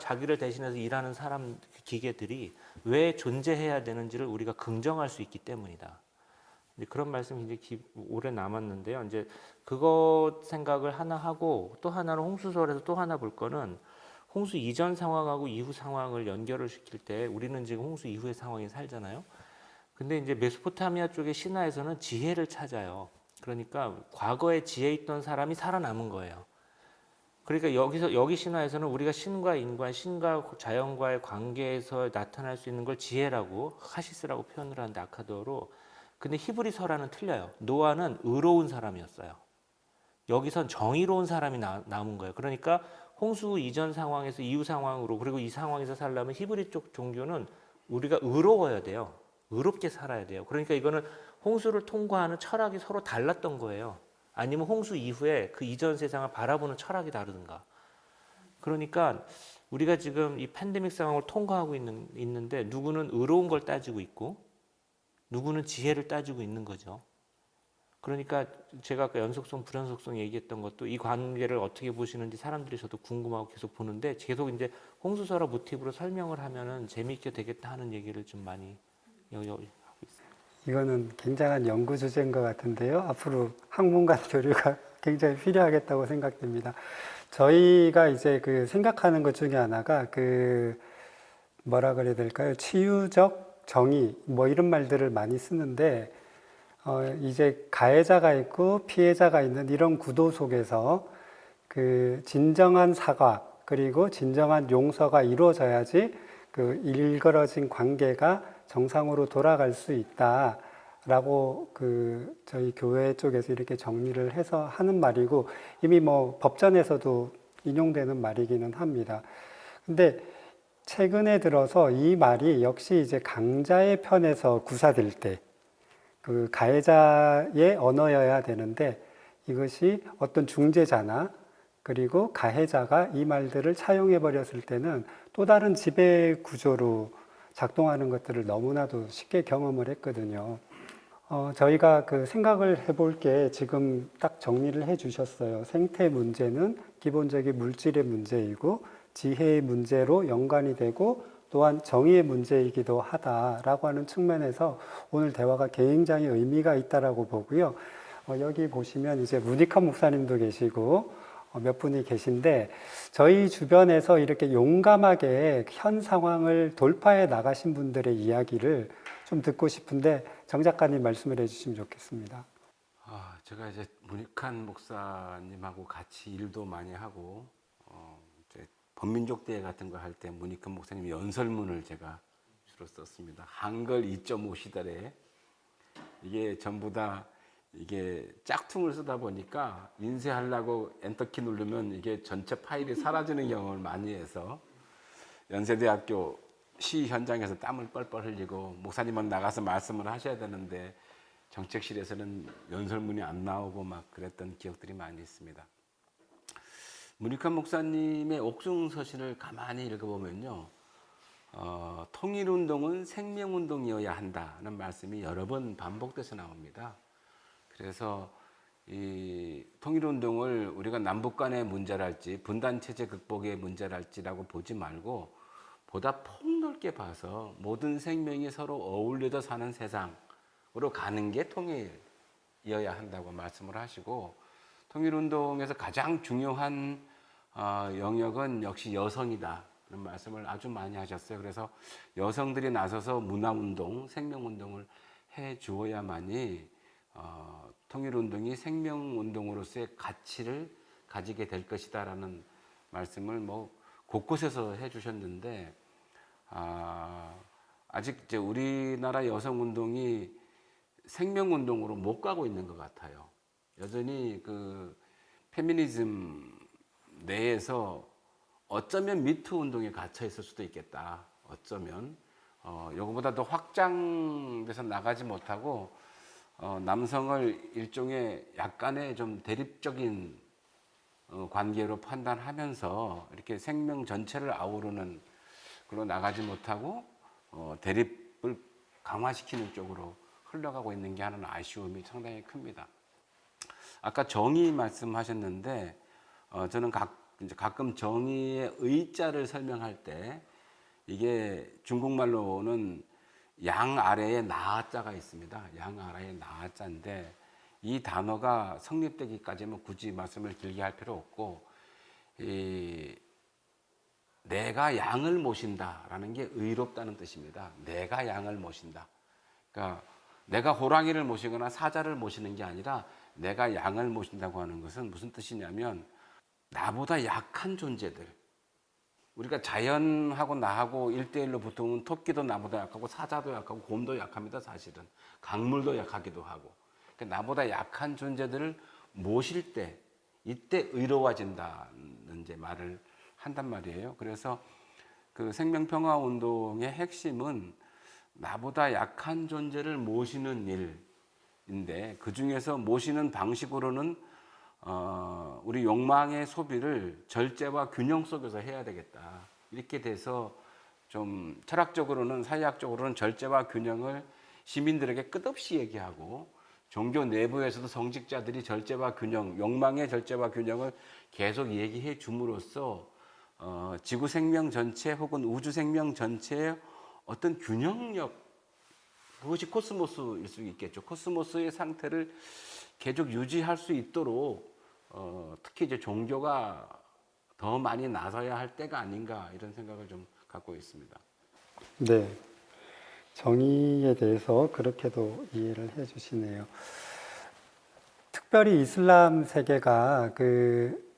자기를 대신해서 일하는 사람 기계들이 왜 존재해야 되는지를 우리가 긍정할 수 있기 때문이다. 그런 말씀이 굉장히 오래 남았는데요. 이제 그거 생각을 하나 하고, 또 하나는 홍수설에서 또 하나 볼 거는, 홍수 이전 상황하고 이후 상황을 연결을 시킬 때 우리는 지금 홍수 이후의 상황에 살잖아요. 근데 이제 메소포타미아 쪽의 신화에서는 지혜를 찾아요. 그러니까 과거에 지혜 있던 사람이 살아남은 거예요. 그러니까 여기 신화에서는 우리가 신과 인간, 신과 자연과의 관계에서 나타날 수 있는 걸 지혜라고, 카시스라고 표현을 하는데, 아카드어로. 근데 히브리서라는 틀려요. 노아는 의로운 사람이었어요. 여기선 정의로운 사람이 남은 거예요. 그러니까 홍수 이전 상황에서 이후 상황으로, 그리고 이 상황에서 살려면 히브리 쪽 종교는 우리가 의로워야 돼요. 의롭게 살아야 돼요. 그러니까 이거는 홍수를 통과하는 철학이 서로 달랐던 거예요. 아니면 홍수 이후에 그 이전 세상을 바라보는 철학이 다르든가. 그러니까 우리가 지금 이 팬데믹 상황을 통과하고 있는데 누구는 의로운 걸 따지고 있고 누구는 지혜를 따지고 있는 거죠. 그러니까 제가 아까 연속성, 불연속성 얘기했던 것도 이 관계를 어떻게 보시는지 사람들이 저도 궁금하고 계속 보는데, 계속 이제 홍수설화 모티브로 설명을 하면은 재미있게 되겠다 하는 얘기를 좀 많이 하고 있어요. 이거는 굉장한 연구 주제인 것 같은데요. 앞으로 학문 간 교류가 굉장히 필요하겠다고 생각됩니다. 저희가 이제 그 생각하는 것 중에 하나가 뭐라 그래야 될까요? 치유적 정의 뭐 이런 말들을 많이 쓰는데, 이제 가해자가 있고 피해자가 있는 이런 구도 속에서 그 진정한 사과 그리고 진정한 용서가 이루어져야지 그 일그러진 관계가 정상으로 돌아갈 수 있다라고 저희 교회 쪽에서 이렇게 정리를 해서 하는 말이고, 이미 뭐 법전에서도 인용되는 말이기는 합니다. 근데 최근에 들어서 이 말이 역시 이제 강자의 편에서 구사될 때 그 가해자의 언어여야 되는데, 이것이 어떤 중재자나 그리고 가해자가 이 말들을 차용해 버렸을 때는 또 다른 지배 구조로 작동하는 것들을 너무나도 쉽게 경험을 했거든요. 저희가 그 생각을 해볼 게 지금 딱 정리를 해 주셨어요. 생태 문제는 기본적인 물질의 문제이고 지혜의 문제로 연관이 되고 또한 정의의 문제이기도 하다라고 하는 측면에서 오늘 대화가 굉장히 의미가 있다라고 보고요. 여기 보시면 이제 문익환 목사님도 계시고 몇 분이 계신데 저희 주변에서 이렇게 용감하게 현 상황을 돌파해 나가신 분들의 이야기를 좀 듣고 싶은데 정 작가님 말씀을 해주시면 좋겠습니다. 제가 이제 문익환 목사님하고 같이 일도 많이 하고 이제 범민족 대회 같은 거 할 때 문익환 목사님 연설문을 제가 주로 썼습니다. 한글 2.5 시대에 이게 전부 다 이게 짝퉁을 쓰다 보니까 인쇄하려고 엔터키 누르면 이게 전체 파일이 사라지는 경험을 많이 해서 연세대학교 시 현장에서 땀을 뻘뻘 흘리고 목사님은 나가서 말씀을 하셔야 되는데 정책실에서는 연설문이 안 나오고 막 그랬던 기억들이 많이 있습니다. 문익환 목사님의 옥중서신을 가만히 읽어보면요, 통일운동은 생명운동이어야 한다는 말씀이 여러 번 반복돼서 나옵니다. 그래서 이 통일운동을 우리가 남북 간의 문제랄지 분단체제 극복의 문제랄지라고 보지 말고 보다 폭넓게 봐서 모든 생명이 서로 어울려져 사는 세상으로 가는 게 통일이어야 한다고 말씀을 하시고, 통일운동에서 가장 중요한 영역은 역시 여성이다는 말씀을 아주 많이 하셨어요. 그래서 여성들이 나서서 문화운동, 생명운동을 해 주어야만이 통일운동이 생명운동으로서의 가치를 가지게 될 것이다라는 말씀을 곳곳에서 해주셨는데, 아직 이제 우리나라 여성운동이 생명운동으로 못 가고 있는 것 같아요. 여전히 그 페미니즘 내에서 어쩌면 미투 운동에 갇혀 있을 수도 있겠다. 어쩌면 요거보다 더 확장돼서 나가지 못하고 남성을 일종의 약간의 좀 대립적인 관계로 판단하면서 이렇게 생명 전체를 아우르는 그로 나가지 못하고 대립을 강화시키는 쪽으로 흘러가고 있는 게 하는 아쉬움이 상당히 큽니다. 아까 정의 말씀하셨는데 저는 가끔 정의의 의자를 설명할 때 이게 중국말로는 양 아래에 나자가 있습니다. 양 아래에 나자인데 이 단어가 성립되기까지는 굳이 말씀을 길게 할 필요 없고, 내가 양을 모신다라는 게 의롭다는 뜻입니다. 내가 양을 모신다. 그러니까 내가 호랑이를 모시거나 사자를 모시는 게 아니라 내가 양을 모신다고 하는 것은 무슨 뜻이냐면 나보다 약한 존재들, 우리가 자연하고 나하고 1대1로 붙으면 토끼도 나보다 약하고 사자도 약하고 곰도 약합니다. 사실은 강물도 약하기도 하고, 그러니까 나보다 약한 존재들을 모실 때 이때 의로워진다는 이제 말을 한단 말이에요. 그래서 그 생명평화운동의 핵심은 나보다 약한 존재를 모시는 일인데, 그 중에서 모시는 방식으로는 우리 욕망의 소비를 절제와 균형 속에서 해야 되겠다. 이렇게 돼서 좀 철학적으로는, 사회학적으로는 절제와 균형을 시민들에게 끝없이 얘기하고, 종교 내부에서도 성직자들이 절제와 균형, 욕망의 절제와 균형을 계속 얘기해 줌으로써 지구 생명 전체 혹은 우주 생명 전체의 어떤 균형력, 그것이 코스모스일 수 있겠죠. 코스모스의 상태를 계속 유지할 수 있도록 특히 이제 종교가 더 많이 나서야 할 때가 아닌가, 이런 생각을 좀 갖고 있습니다. 네, 정의에 대해서 그렇게도 이해를 해주시네요. 특별히 이슬람 세계가 그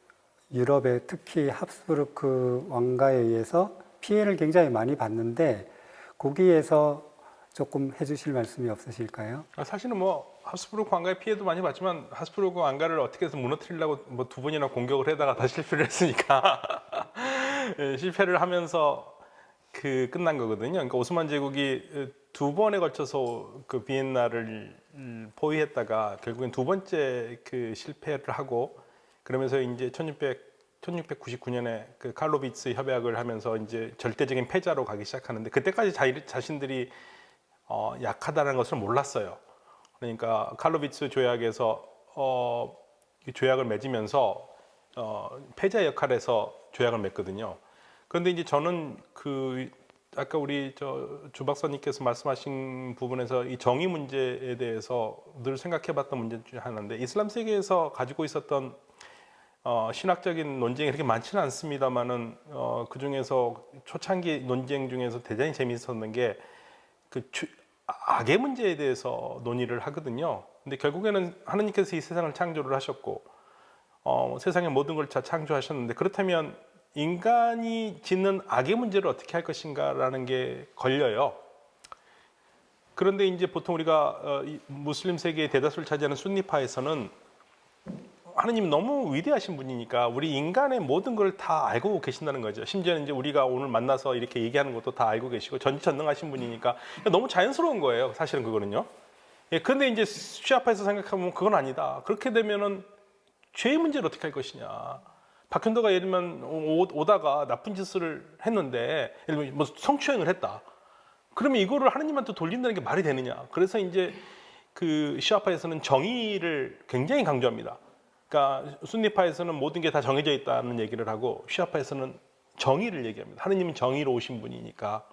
유럽의 특히 합스부르크 왕가에 의해서 피해를 굉장히 많이 봤는데 거기에서 조금 해주실 말씀이 없으실까요? 사실은 합스부르크 왕가의 피해도 많이 봤지만 합스부르크 왕가를 어떻게 해서 무너뜨리려고 두 번이나 공격을 해다가 다시 실패를 했으니까 실패를 하면서 끝난 거거든요. 그러니까 오스만 제국이 두 번에 걸쳐서 그 비엔나를 포위했다가 결국엔 두 번째 그 실패를 하고 그러면서 이제 1699년에 그 칼로비츠 협약을 하면서 이제 절대적인 패자로 가기 시작하는데 그때까지 자신들이 약하다는 것을 몰랐어요. 그러니까 칼로비츠 조약에서 이 조약을 맺으면서 패자 역할에서 조약을 맺거든요. 그런데 이제 저는 아까 우리 주 박사님께서 말씀하신 부분에서 이 정의 문제에 대해서 늘 생각해봤던 문제 중에 하나인데 이슬람 세계에서 가지고 있었던 신학적인 논쟁이 그렇게 많지는 않습니다만은 그 중에서 초창기 논쟁 중에서 대단히 재미있었던 게 악의 문제에 대해서 논의를 하거든요. 근데 결국에는 하나님께서 이 세상을 창조를 하셨고 세상의 모든 걸 다 창조하셨는데 그렇다면 인간이 짓는 악의 문제를 어떻게 할 것인가라는 게 걸려요. 그런데 이제 보통 우리가 무슬림 세계의 대다수를 차지하는 순니파에서는 하나님이 너무 위대하신 분이니까 우리 인간의 모든 걸 다 알고 계신다는 거죠. 심지어는 이제 우리가 오늘 만나서 이렇게 얘기하는 것도 다 알고 계시고 전지전능하신 분이니까 너무 자연스러운 거예요. 사실은 그거는요. 그런데 이제 시아파에서 생각하면 그건 아니다. 그렇게 되면은 죄의 문제를 어떻게 할 것이냐. 박현도가 예를 들면 오다가 나쁜 짓을 했는데 예를 들면 뭐 성추행을 했다. 그러면 이거를 하나님한테 돌린다는 게 말이 되느냐. 그래서 이제 그 시아파에서는 정의를 굉장히 강조합니다. 그러니까 순니파에서는 모든 게 다 정해져 있다는 얘기를 하고 시아파에서는 정의를 얘기합니다. 하나님은 정의로우신 분이니까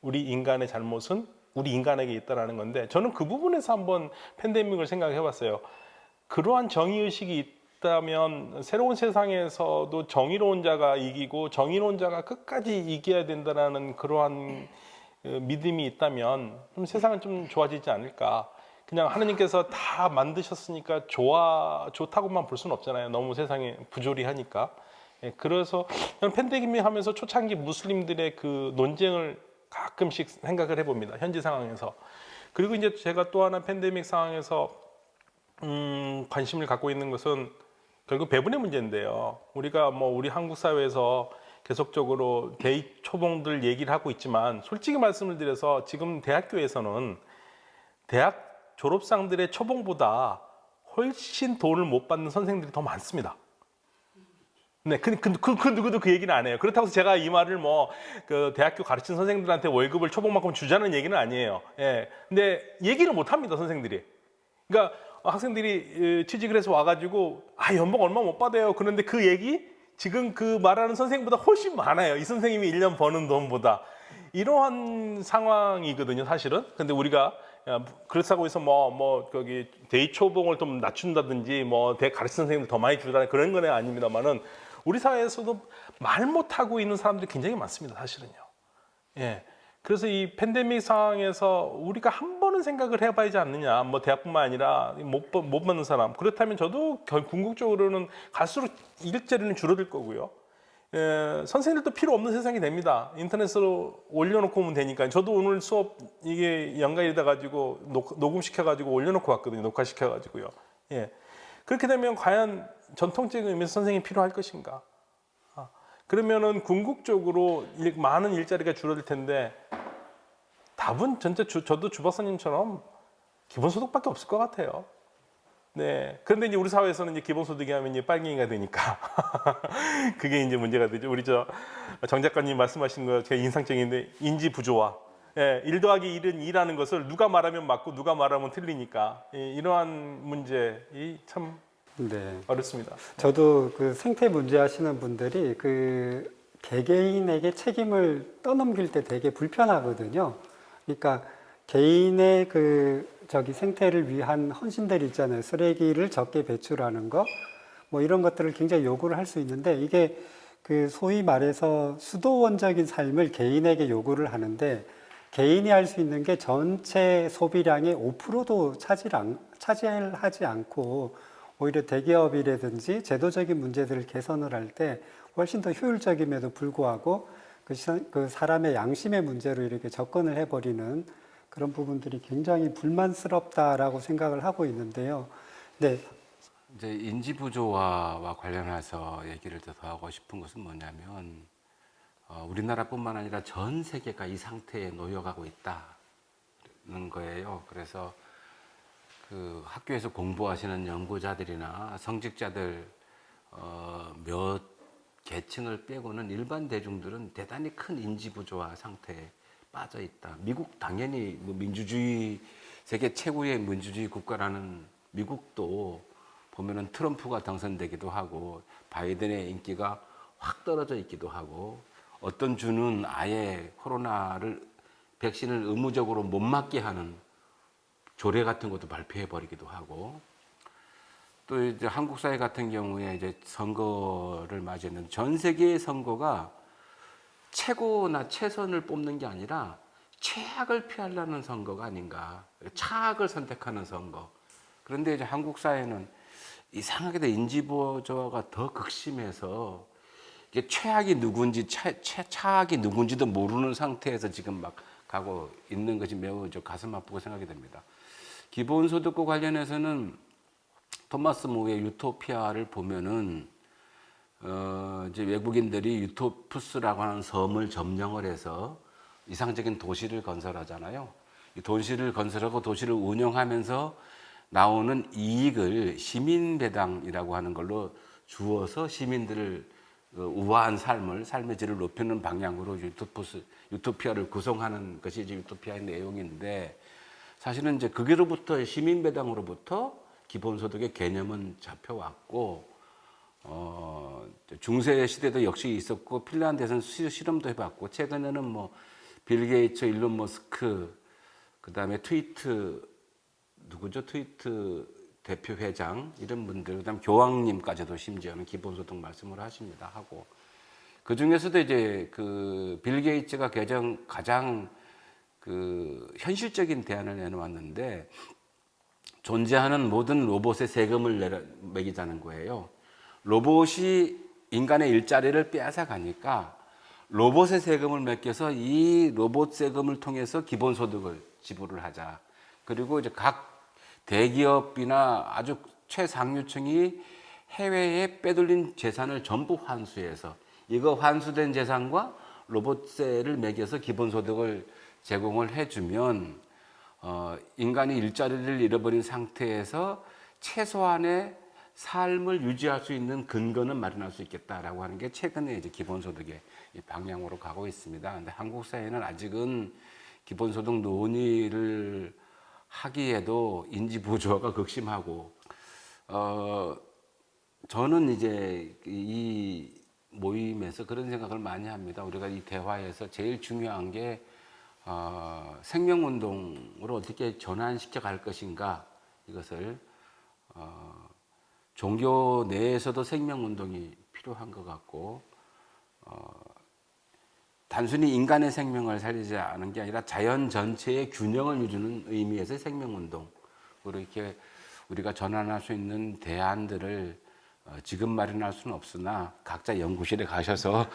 우리 인간의 잘못은 우리 인간에게 있다라는 건데 저는 그 부분에서 한번 팬데믹을 생각해 봤어요. 그러한 정의의식이 있다면 새로운 세상에서도 정의로운 자가 이기고 정의로운 자가 끝까지 이겨야 된다는 그러한 믿음이 있다면 좀 세상은 좀 좋아지지 않을까. 그냥 하나님께서 다 만드셨으니까 좋다고만 볼 수는 없잖아요. 너무 세상에 부조리하니까. 그래서 저는 팬데믹 하면서 초창기 무슬림들의 그 논쟁을 가끔씩 생각을 해봅니다. 현지 상황에서. 그리고 이제 제가 또 하나 팬데믹 상황에서 관심을 갖고 있는 것은 결국 배분의 문제인데요. 우리가 우리 한국 사회에서 계속적으로 대입 초봉들 얘기를 하고 있지만 솔직히 말씀을 드려서 지금 대학교에서는 대학 졸업생들의 초봉보다 훨씬 돈을 못 받는 선생님들이 더 많습니다. 네, 그 누구도 그 얘기는 안 해요. 그렇다고 해서 제가 이 말을 그 대학교 가르치는 선생님들한테 월급을 초봉만큼 주자는 얘기는 아니에요. 예. 근데 얘기를 못 합니다, 선생들이. 그러니까 학생들이 취직을 해서 와가지고 연봉 얼마 못 받아요. 그런데 그 얘기 지금 그 말하는 선생님보다 훨씬 많아요. 이 선생님이 1년 버는 돈보다. 이러한 상황이거든요, 사실은. 근데 우리가 그렇다고 해서 거기 대입 초봉을 좀 낮춘다든지 가르치는 선생님들 더 많이 주라는 그런 건 아닙니다만은 우리 사회에서도 말 못하고 있는 사람들이 굉장히 많습니다, 사실은요. 예. 그래서 이 팬데믹 상황에서 우리가 한 번은 생각을 해봐야 하지 않느냐. 대학뿐만 아니라 못 받는 사람. 그렇다면 저도 궁극적으로는 갈수록 일자리는 줄어들 거고요. 선생님들도 필요 없는 세상이 됩니다. 인터넷으로 올려놓고 오면 되니까. 저도 오늘 수업 이게 연가이다 가지고 녹음시켜가지고 올려놓고 왔거든요. 녹화시켜가지고요. 예. 그렇게 되면 과연 전통적인 의미에서 선생님이 필요할 것인가? 그러면은 궁극적으로 많은 일자리가 줄어들 텐데 답은 진짜 저도 주 박사님처럼 기본소득밖에 없을 것 같아요. 네. 그런데 이제 우리 사회에서는 이제 기본소득이 하면 이제 빨갱이가 되니까 그게 이제 문제가 되죠. 우리 정 작가님 말씀하신 거 제가 인상적인데 인지 부조화. 예, 1 더하기 1은 2라는 것을 누가 말하면 맞고 누가 말하면 틀리니까 이러한 문제이 참 네. 어렵습니다. 저도 그 생태 문제 하시는 분들이 그 개개인에게 책임을 떠넘길 때 되게 불편하거든요. 그러니까 개인의 생태를 위한 헌신들 있잖아요. 쓰레기를 적게 배출하는 거, 이런 것들을 굉장히 요구를 할 수 있는데 이게 그 소위 말해서 수도원적인 삶을 개인에게 요구를 하는데 개인이 할 수 있는 게 전체 소비량의 5%도 차지하지 않고 오히려 대기업이라든지 제도적인 문제들을 개선을 할 때 훨씬 더 효율적임에도 불구하고 그 사람의 양심의 문제로 이렇게 접근을 해버리는 그런 부분들이 굉장히 불만스럽다라고 생각을 하고 있는데요. 네. 이제 인지 부조화와 관련해서 얘기를 더 하고 싶은 것은 뭐냐면 우리나라뿐만 아니라 전 세계가 이 상태에 놓여가고 있다는 거예요. 그래서 그 학교에서 공부하시는 연구자들이나 성직자들 몇 계층을 빼고는 일반 대중들은 대단히 큰 인지 부조화 상태에 빠져 있다. 미국 당연히 뭐 민주주의 세계 최고의 민주주의 국가라는 미국도 보면은 트럼프가 당선되기도 하고 바이든의 인기가 확 떨어져 있기도 하고 어떤 주는 아예 백신을 의무적으로 못 맞게 하는 조례 같은 것도 발표해 버리기도 하고 또 이제 한국 사회 같은 경우에 이제 선거를 맞이했는데 전 세계의 선거가 최고나 최선을 뽑는 게 아니라 최악을 피하려는 선거가 아닌가. 차악을 선택하는 선거. 그런데 이제 한국 사회는 이상하게도 인지부조화가 더 극심해서 이게 최악이 누군지 차악이 누군지도 모르는 상태에서 지금 막 가고 있는 것이 매우 가슴 아프고 생각이 됩니다. 기본소득과 관련해서는 토마스 모의 유토피아를 보면은 이제 외국인들이 유토푸스라고 하는 섬을 점령을 해서 이상적인 도시를 건설하잖아요. 이 도시를 건설하고 도시를 운영하면서 나오는 이익을 시민배당이라고 하는 걸로 주어서 시민들을 우아한 삶의 질을 높이는 방향으로 유토피아를 구성하는 것이 이제 유토피아의 내용인데 사실은 이제 거기로부터 시민배당으로부터 기본소득의 개념은 잡혀왔고 중세 시대도 역시 있었고 핀란드에서는 실험도 해봤고 최근에는 뭐 빌 게이츠, 일론 머스크, 그다음에 트위트 대표 회장 이런 분들, 그다음 교황님까지도 심지어는 기본소득 말씀을 하십니다. 하고 그 중에서도 이제 그 빌 게이츠가 가장 그 현실적인 대안을 내놓았는데 존재하는 모든 로봇에 세금을 매기자는 거예요. 로봇이 인간의 일자리를 빼앗아 가니까 로봇의 세금을 매겨서 이 로봇 세금을 통해서 기본소득을 지불을 하자. 그리고 이제 각 대기업이나 아주 최상류층이 해외에 빼돌린 재산을 전부 환수해서 이거 환수된 재산과 로봇세를 매겨서 기본소득을 제공을 해주면 인간이 일자리를 잃어버린 상태에서 최소한의 삶을 유지할 수 있는 근거는 마련할 수 있겠다라고 하는 게 최근에 이제 기본소득의 방향으로 가고 있습니다. 근데 한국 사회는 아직은 기본소득 논의를 하기에도 인지 부조화가 극심하고 저는 이제 이 모임에서 그런 생각을 많이 합니다. 우리가 이 대화에서 제일 중요한 게 생명운동으로 어떻게 전환시켜 갈 것인가 이것을 종교 내에서도 생명운동이 필요한 것 같고 단순히 인간의 생명을 살리지 않은 게 아니라 자연 전체의 균형을 이루는 의미에서의 생명운동 이렇게 우리가 전환할 수 있는 대안들을 지금 마련할 수는 없으나 각자 연구실에 가셔서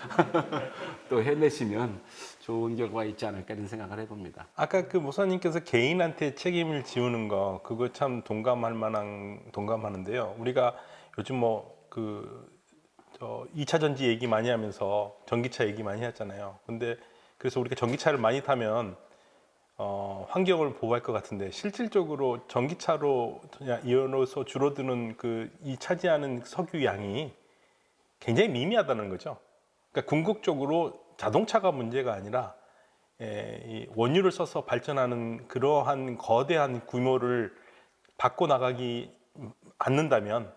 또 해내시면 좋은 결과가 있지 않을까 이런 생각을 해봅니다. 아까 그 목사님께서 개인한테 책임을 지우는 거 그거 참 동감하는데요. 우리가 요즘 뭐 그 2차 전지 얘기 많이 하면서 전기차 얘기 많이 했잖아요. 근데 그래서 우리가 전기차를 많이 타면 환경을 보호할 것 같은데 실질적으로 전기차로 이어서 줄어드는 이 차지하는 석유 양이 굉장히 미미하다는 거죠. 그러니까 궁극적으로 자동차가 문제가 아니라 이 원유를 써서 발전하는 그러한 거대한 규모를 바꿔나가기 않는다면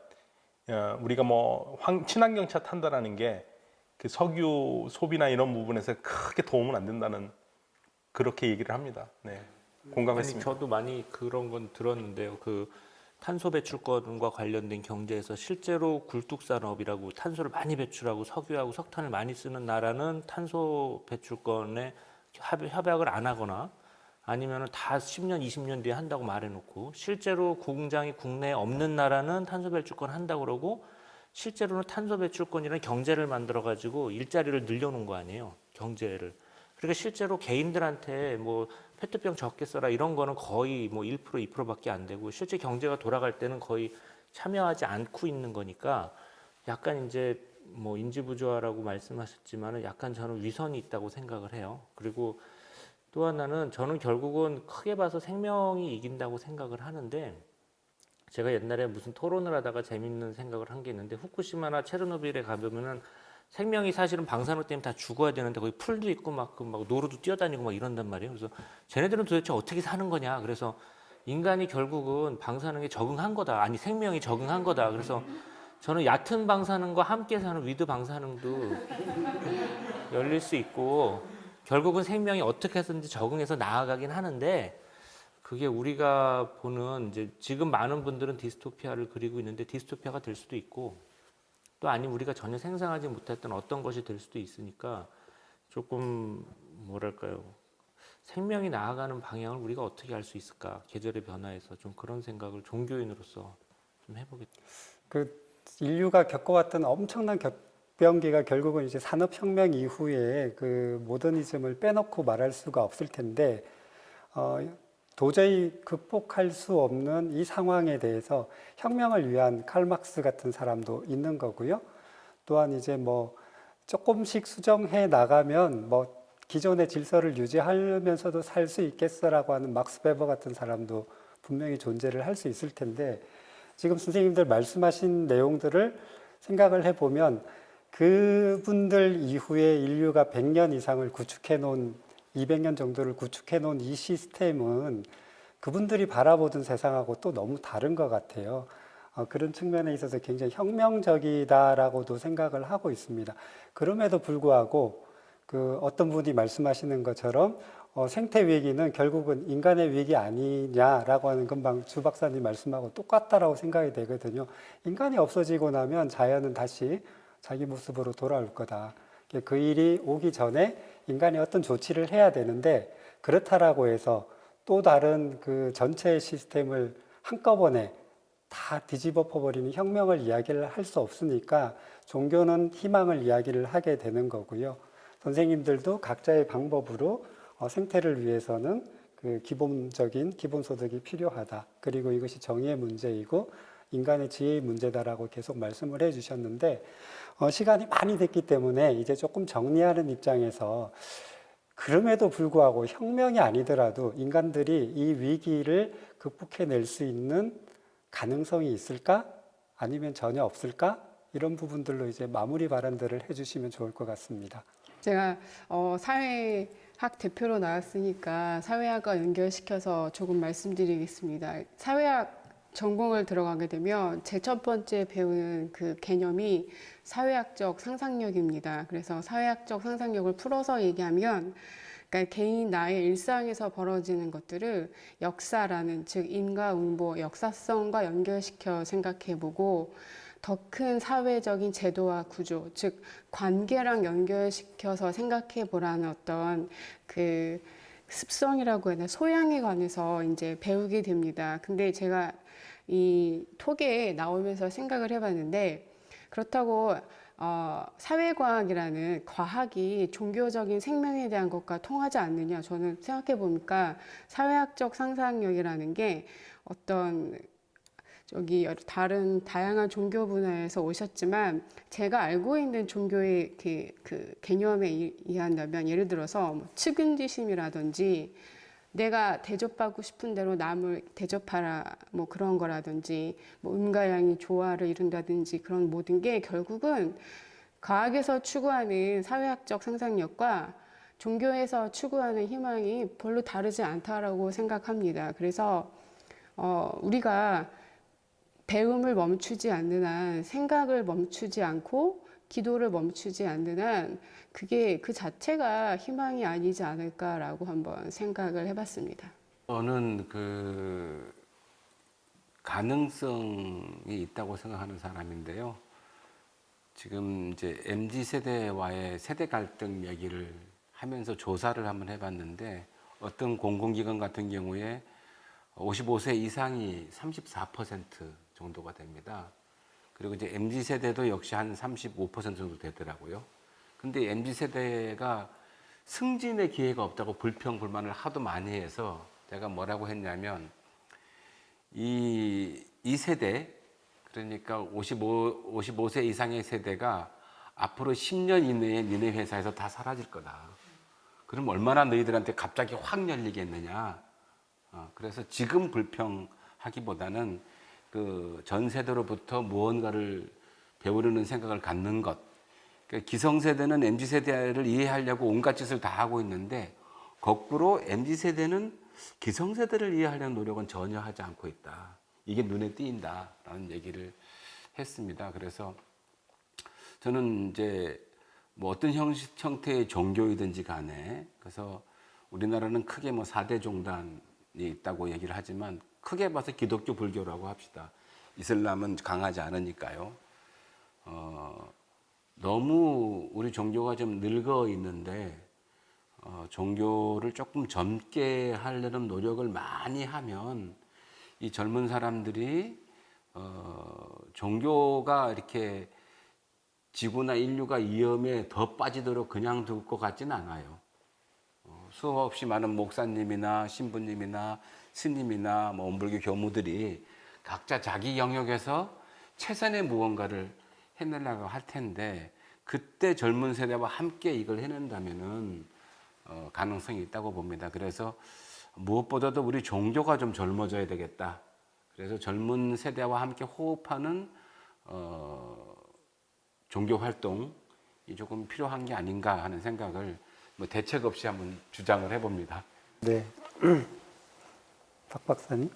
우리가 뭐 친환경차 탄다라는 게 그 석유 소비나 이런 부분에서 크게 도움은 안 된다는 그렇게 얘기를 합니다. 네, 공감했습니다. 저도 많이 그런 건 들었는데요. 그 탄소 배출권과 관련된 경제에서 실제로 굴뚝산업이라고 탄소를 많이 배출하고 석유하고 석탄을 많이 쓰는 나라는 탄소 배출권에 협약을 안 하거나 아니면 다 10년, 20년 뒤에 한다고 말해놓고 실제로 공장이 국내에 없는 나라는 탄소 배출권 한다고 그러고 실제로는 탄소 배출권이라는 경제를 만들어가지고 일자리를 늘려놓은 거 아니에요. 경제를. 그러니까 실제로 개인들한테 뭐 페트병 적게 써라 이런 거는 거의 뭐 1%, 2%밖에 안 되고 실제 경제가 돌아갈 때는 거의 참여하지 않고 있는 거니까 약간 이제 뭐 인지 부조화라고 말씀하셨지만은 약간 저는 위선이 있다고 생각을 해요. 그리고 또 하나는 저는 결국은 크게 봐서 생명이 이긴다고 생각을 하는데, 제가 옛날에 무슨 토론을 하다가 재밌는 생각을 한 게 있는데, 후쿠시마나 체르노빌에 가보면은 생명이 사실은 방사능 때문에 다 죽어야 되는데 거기 풀도 있고 막 노루도 뛰어다니고 막 이런단 말이에요. 그래서 쟤네들은 도대체 어떻게 사는 거냐. 그래서 인간이 결국은 방사능에 적응한 거다. 아니 생명이 적응한 거다. 그래서 저는 얕은 방사능과 함께 사는 위드 방사능도 열릴 수 있고, 결국은 생명이 어떻게 해서든지 적응해서 나아가긴 하는데, 그게 우리가 보는 이제 지금 많은 분들은 디스토피아를 그리고 있는데 디스토피아가 될 수도 있고, 또 아니면 우리가 전혀 상상하지 못했던 어떤 것이 될 수도 있으니까 조금 뭐랄까요, 생명이 나아가는 방향을 우리가 어떻게 할 수 있을까, 계절의 변화에서 좀 그런 생각을 종교인으로서 좀 해보겠다. 그 인류가 겪어왔던 엄청난 격변기가 결국은 이제 산업혁명 이후에 그 모더니즘을 빼놓고 말할 수가 없을 텐데, 도저히 극복할 수 없는 이 상황에 대해서 혁명을 위한 칼 막스 같은 사람도 있는 거고요. 또한 이제 뭐 조금씩 수정해 나가면 뭐 기존의 질서를 유지하면서도 살 수 있겠어라고 하는 막스 베버 같은 사람도 분명히 존재를 할 수 있을 텐데, 지금 선생님들 말씀하신 내용들을 생각을 해보면 그분들 이후에 인류가 100년 이상을 구축해 놓은, 200년 정도를 구축해 놓은 이 시스템은 그분들이 바라보던 세상하고 또 너무 다른 것 같아요. 그런 측면에 있어서 굉장히 혁명적이다라고도 생각을 하고 있습니다. 그럼에도 불구하고 그 어떤 분이 말씀하시는 것처럼 생태 위기는 결국은 인간의 위기 아니냐라고 하는, 금방 주 박사님 말씀하고 똑같다라고 생각이 되거든요. 인간이 없어지고 나면 자연은 다시 자기 모습으로 돌아올 거다. 그 일이 오기 전에 인간이 어떤 조치를 해야 되는데, 그렇다라고 해서 또 다른 그 전체 시스템을 한꺼번에 다 뒤집어 버리는 혁명을 이야기를 할 수 없으니까 종교는 희망을 이야기를 하게 되는 거고요. 선생님들도 각자의 방법으로 생태를 위해서는 그 기본적인 기본소득이 필요하다. 그리고 이것이 정의의 문제이고 인간의 지혜의 문제다라고 계속 말씀을 해주셨는데, 시간이 많이 됐기 때문에 이제 조금 정리하는 입장에서, 그럼에도 불구하고 혁명이 아니더라도 인간들이 이 위기를 극복해낼 수 있는 가능성이 있을까? 아니면 전혀 없을까? 이런 부분들로 이제 마무리 발언들을 해주시면 좋을 것 같습니다. 제가 사회학 대표로 나왔으니까 사회학과 연결시켜서 조금 말씀드리겠습니다. 사회학 전공을 들어가게 되면 제 첫 번째 배우는 그 개념이 사회학적 상상력입니다. 그래서 사회학적 상상력을 풀어서 얘기하면, 그러니까 개인 나의 일상에서 벌어지는 것들을 역사라는, 즉 인과응보, 역사성과 연결시켜 생각해보고, 더 큰 사회적인 제도와 구조, 즉 관계랑 연결시켜서 생각해보라는 어떤 그 습성이라고 해야 되나, 소양에 관해서 이제 배우게 됩니다. 근데 제가 이 톡에 나오면서 생각을 해봤는데, 그렇다고 사회과학이라는 과학이 종교적인 생명에 대한 것과 통하지 않느냐, 저는 생각해 보니까 사회학적 상상력이라는 게 어떤 저기 다른 다양한 종교 분야에서 오셨지만, 제가 알고 있는 종교의 그 개념에 의한다면, 예를 들어서 뭐 측은지심이라든지 내가 대접받고 싶은 대로 남을 대접하라, 뭐 그런 거라든지, 뭐 음과 양이 조화를 이룬다든지, 그런 모든 게 결국은 과학에서 추구하는 사회학적 상상력과 종교에서 추구하는 희망이 별로 다르지 않다라고 생각합니다. 그래서 우리가 배움을 멈추지 않는 한, 생각을 멈추지 않고 기도를 멈추지 않는 한, 그게 그 자체가 희망이 아니지 않을까라고 한번 생각을 해봤습니다. 저는 그 가능성이 있다고 생각하는 사람인데요. 지금 이제 MZ 세대와의 세대 갈등 얘기를 하면서 조사를 한번 해봤는데, 어떤 공공기관 같은 경우에 55세 이상이 34% 정도가 됩니다. 그리고 이제 MZ 세대도 역시 한 35% 정도 되더라고요. 근데 MZ 세대가 승진의 기회가 없다고 불평 불만을 하도 많이 해서 제가 뭐라고 했냐면, 이 세대, 그러니까 55세 이상의 세대가 앞으로 10년 이내에 니네 회사에서 다 사라질 거다. 그럼 얼마나 너희들한테 갑자기 확 열리겠느냐. 그래서 지금 불평하기보다는 그 전 세대로부터 무언가를 배우려는 생각을 갖는 것. 그러니까 기성세대는 MZ세대를 이해하려고 온갖 짓을 다 하고 있는데 거꾸로 MZ세대는 기성세대를 이해하려는 노력은 전혀 하지 않고 있다. 이게 눈에 띄인다라는 얘기를 했습니다. 그래서 저는 이제 뭐 어떤 형태의 종교이든지 간에 그래서 우리나라는 크게 뭐 4대 종단이 있다고 얘기를 하지만 크게 봐서 기독교, 불교라고 합시다. 이슬람은 강하지 않으니까요. 너무 우리 종교가 좀 늙어 있는데 종교를 조금 젊게 하려는 노력을 많이 하면 이 젊은 사람들이 종교가 이렇게 지구나 인류가 위험에 더 빠지도록 그냥 둘 것 같지는 않아요. 수없이 많은 목사님이나 신부님이나 스님이나 뭐 원불교 교무들이 각자 자기 영역에서 최선의 무언가를 해내려고 할 텐데 그때 젊은 세대와 함께 이걸 해낸다면은 가능성이 있다고 봅니다. 그래서 무엇보다도 우리 종교가 좀 젊어져야 되겠다. 그래서 젊은 세대와 함께 호흡하는 종교 활동이 조금 필요한 게 아닌가 하는 생각을 뭐 대책 없이 한번 주장을 해봅니다. 네. 박 박사님.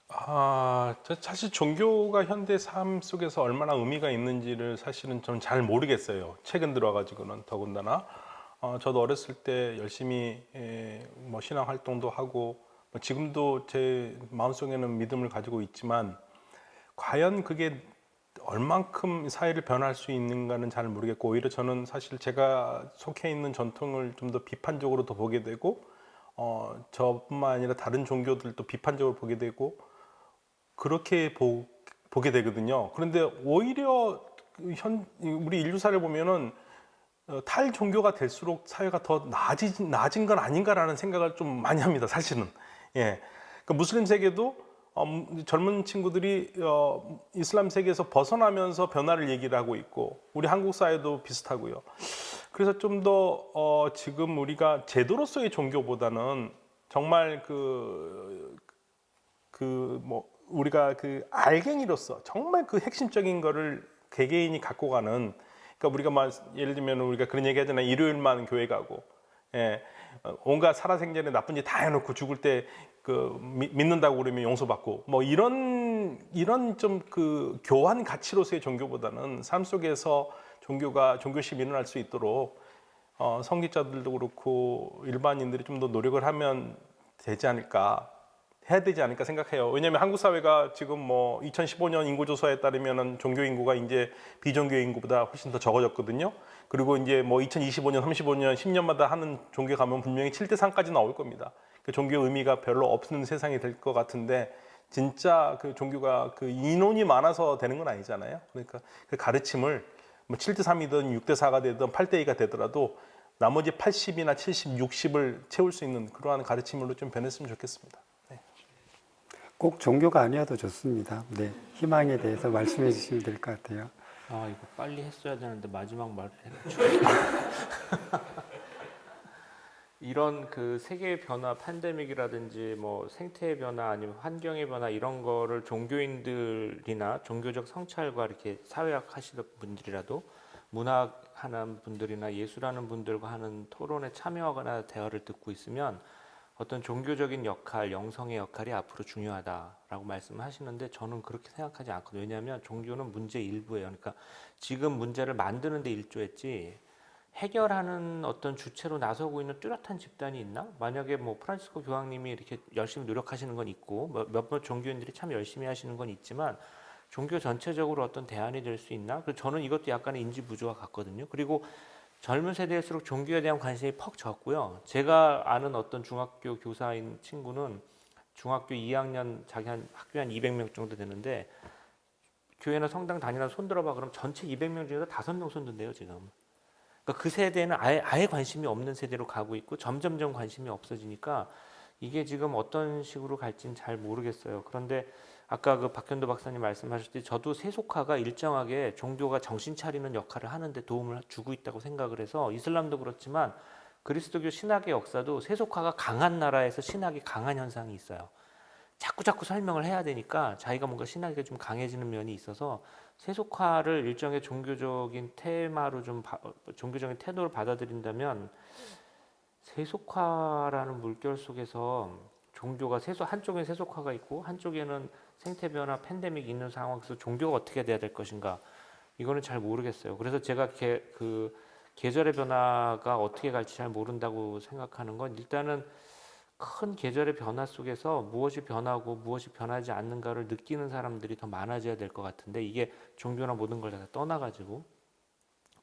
저 사실 종교가 현대 삶 속에서 얼마나 의미가 있는지를 사실은 저는 잘 모르겠어요. 최근 들어가지고는 더군다나 저도 어렸을 때 열심히 뭐 신앙 활동도 하고 지금도 제 마음속에는 믿음을 가지고 있지만 과연 그게 얼만큼 사회를 변화할 수 있는가는 잘 모르겠고 오히려 저는 사실 제가 속해 있는 전통을 좀 더 비판적으로 더 보게 되고 저뿐만 아니라 다른 종교들도 비판적으로 보게 되고 그렇게 보게 되거든요. 그런데 오히려 우리 인류사를 보면은 탈 종교가 될수록 사회가 더 나아진 건 아닌가라는 생각을 좀 많이 합니다. 사실은. 예. 그러니까 무슬림 세계도 젊은 친구들이 이슬람 세계에서 벗어나면서 변화를 얘기를 하고 있고 우리 한국 사회도 비슷하고요. 그래서 좀 더 지금 우리가 제도로서의 종교보다는 정말 우리가 그 알갱이로서 정말 그 핵심적인 거를 개개인이 갖고 가는 그러니까 우리가 예를 들면 우리가 그런 얘기 하잖아요. 일요일만 교회 가고 예, 온갖 살아생전에 나쁜 짓 다 해놓고 죽을 때 믿는다고 그러면 용서받고 뭐 이런 좀 그 교환 가치로서의 종교보다는 삶 속에서 종교심이 일어날 수 있도록 성직자들도 그렇고 일반인들이 좀 더 노력을 하면 해야 되지 않을까 생각해요. 왜냐하면 한국 사회가 지금 뭐 2015년 인구조사에 따르면은 종교 인구가 이제 비종교 인구보다 훨씬 더 적어졌거든요. 그리고 이제 뭐 2025년, 35년, 10년마다 하는 종교 가면 분명히 7대3까지 나올 겁니다. 그 종교 의미가 별로 없는 세상이 될 것 같은데 진짜 그 종교가 그 인원이 많아서 되는 건 아니잖아요. 그러니까 그 가르침을 뭐 7대3이든 6대4가 되든 8대2가 되더라도 나머지 80이나 70, 60을 채울 수 있는 그러한 가르침으로 좀 변했으면 좋겠습니다. 네. 꼭 종교가 아니어도 좋습니다. 네. 희망에 대해서 말씀해 주시면 될 것 같아요. 아, 이거 빨리 했어야 되는데 마지막 말을 해가지고. 이런 그 세계의 변화, 팬데믹이라든지 뭐 생태의 변화 아니면 환경의 변화 이런 거를 종교인들이나 종교적 성찰과 이렇게 사회학 하시는 분들이라도 문학 하는 분들이나 예술하는 분들과 하는 토론에 참여하거나 대화를 듣고 있으면 어떤 종교적인 역할, 영성의 역할이 앞으로 중요하다라고 말씀하시는데 저는 그렇게 생각하지 않거든요. 왜냐하면 종교는 문제 일부예요. 그러니까 지금 문제를 만드는 데 일조했지 해결하는 어떤 주체로 나서고 있는 뚜렷한 집단이 있나? 만약에 뭐 프란시스코 교황님이 이렇게 열심히 노력하시는 건 있고 몇몇 종교인들이 참 열심히 하시는 건 있지만 종교 전체적으로 어떤 대안이 될 수 있나? 그래서 저는 이것도 약간의 인지 부조와 같거든요. 그리고 젊은 세대일수록 종교에 대한 관심이 퍽 적고요. 제가 아는 어떤 중학교 교사인 친구는 중학교 2학년 자기 학교에 한 200명 정도 되는데 교회나 성당 다니나 손 들어봐 그럼 전체 200명 중에서 5명 손 든대요 지금. 그러니까 그 세대는 아예 관심이 없는 세대로 가고 있고 점점점 관심이 없어지니까 이게 지금 어떤 식으로 갈지는 잘 모르겠어요. 그런데 아까 그 박현도 박사님 말씀하셨듯이 저도 세속화가 일정하게 종교가 정신 차리는 역할을 하는데 도움을 주고 있다고 생각을 해서 이슬람도 그렇지만 그리스도교 신학의 역사도 세속화가 강한 나라에서 신학이 강한 현상이 있어요. 자꾸 설명을 해야 되니까 자기가 뭔가 신학이 좀 강해지는 면이 있어서 세속화를 일정의 종교적인 테마로 종교적인 태도를 받아들인다면 세속화라는 물결 속에서 종교가 한쪽에 세속화가 있고 한쪽에는 생태변화, 팬데믹이 있는 상황에서 종교가 어떻게 돼야 될 것인가 이거는 잘 모르겠어요. 그래서 제가 그 계절의 변화가 어떻게 갈지 잘 모른다고 생각하는 건 일단은 큰 계절의 변화 속에서 무엇이 변하고 무엇이 변하지 않는가를 느끼는 사람들이 더 많아져야 될 것 같은데 이게 종교나 모든 걸 다 떠나가지고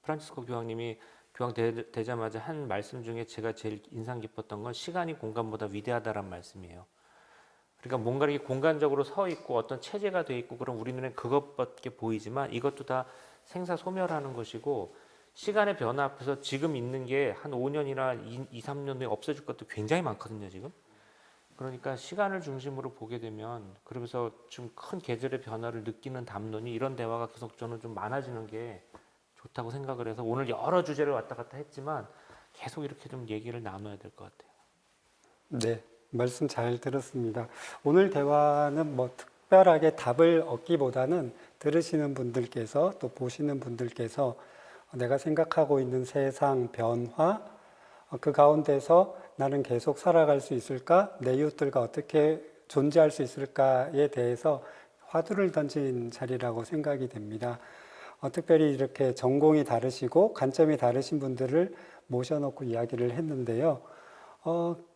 프란치스코 교황님이 교황 되자마자 한 말씀 중에 제가 제일 인상 깊었던 건 시간이 공간보다 위대하다란 말씀이에요. 그러니까 뭔가 이렇게 공간적으로 서 있고 어떤 체제가 돼 있고 그럼 우리 눈에 그것밖에 보이지만 이것도 다 생사소멸하는 것이고 시간의 변화 앞에서 지금 있는 게 한 5년이나 2, 3년 후에 없어질 것도 굉장히 많거든요, 지금. 그러니까 시간을 중심으로 보게 되면 그러면서 좀 큰 계절의 변화를 느끼는 담론이 이런 대화가 계속 저는 좀 많아지는 게 좋다고 생각을 해서 오늘 여러 주제를 왔다 갔다 했지만 계속 이렇게 좀 얘기를 나눠야 될 것 같아요. 네, 말씀 잘 들었습니다. 오늘 대화는 뭐 특별하게 답을 얻기보다는 들으시는 분들께서 또 보시는 분들께서 내가 생각하고 있는 세상 변화, 그 가운데서 나는 계속 살아갈 수 있을까? 내 이웃들과 어떻게 존재할 수 있을까에 대해서 화두를 던진 자리라고 생각이 됩니다. 특별히 이렇게 전공이 다르시고 관점이 다르신 분들을 모셔놓고 이야기를 했는데요.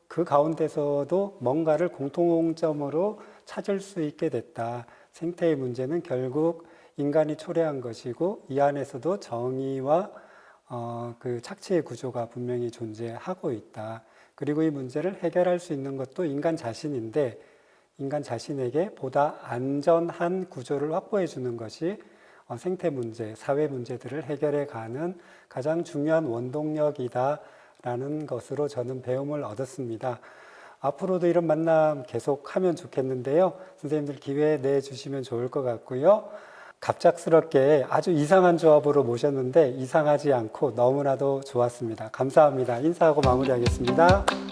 그 가운데서도 뭔가를 공통점으로 찾을 수 있게 됐다. 생태의 문제는 결국 인간이 초래한 것이고 이 안에서도 정의와 그 착취의 구조가 분명히 존재하고 있다. 그리고 이 문제를 해결할 수 있는 것도 인간 자신인데 인간 자신에게 보다 안전한 구조를 확보해 주는 것이 생태 문제, 사회 문제들을 해결해 가는 가장 중요한 원동력이다라는 것으로 저는 배움을 얻었습니다. 앞으로도 이런 만남 계속하면 좋겠는데요. 선생님들 기회 내주시면 좋을 것 같고요. 갑작스럽게 아주 이상한 조합으로 모셨는데 이상하지 않고 너무나도 좋았습니다. 감사합니다. 인사하고 마무리하겠습니다.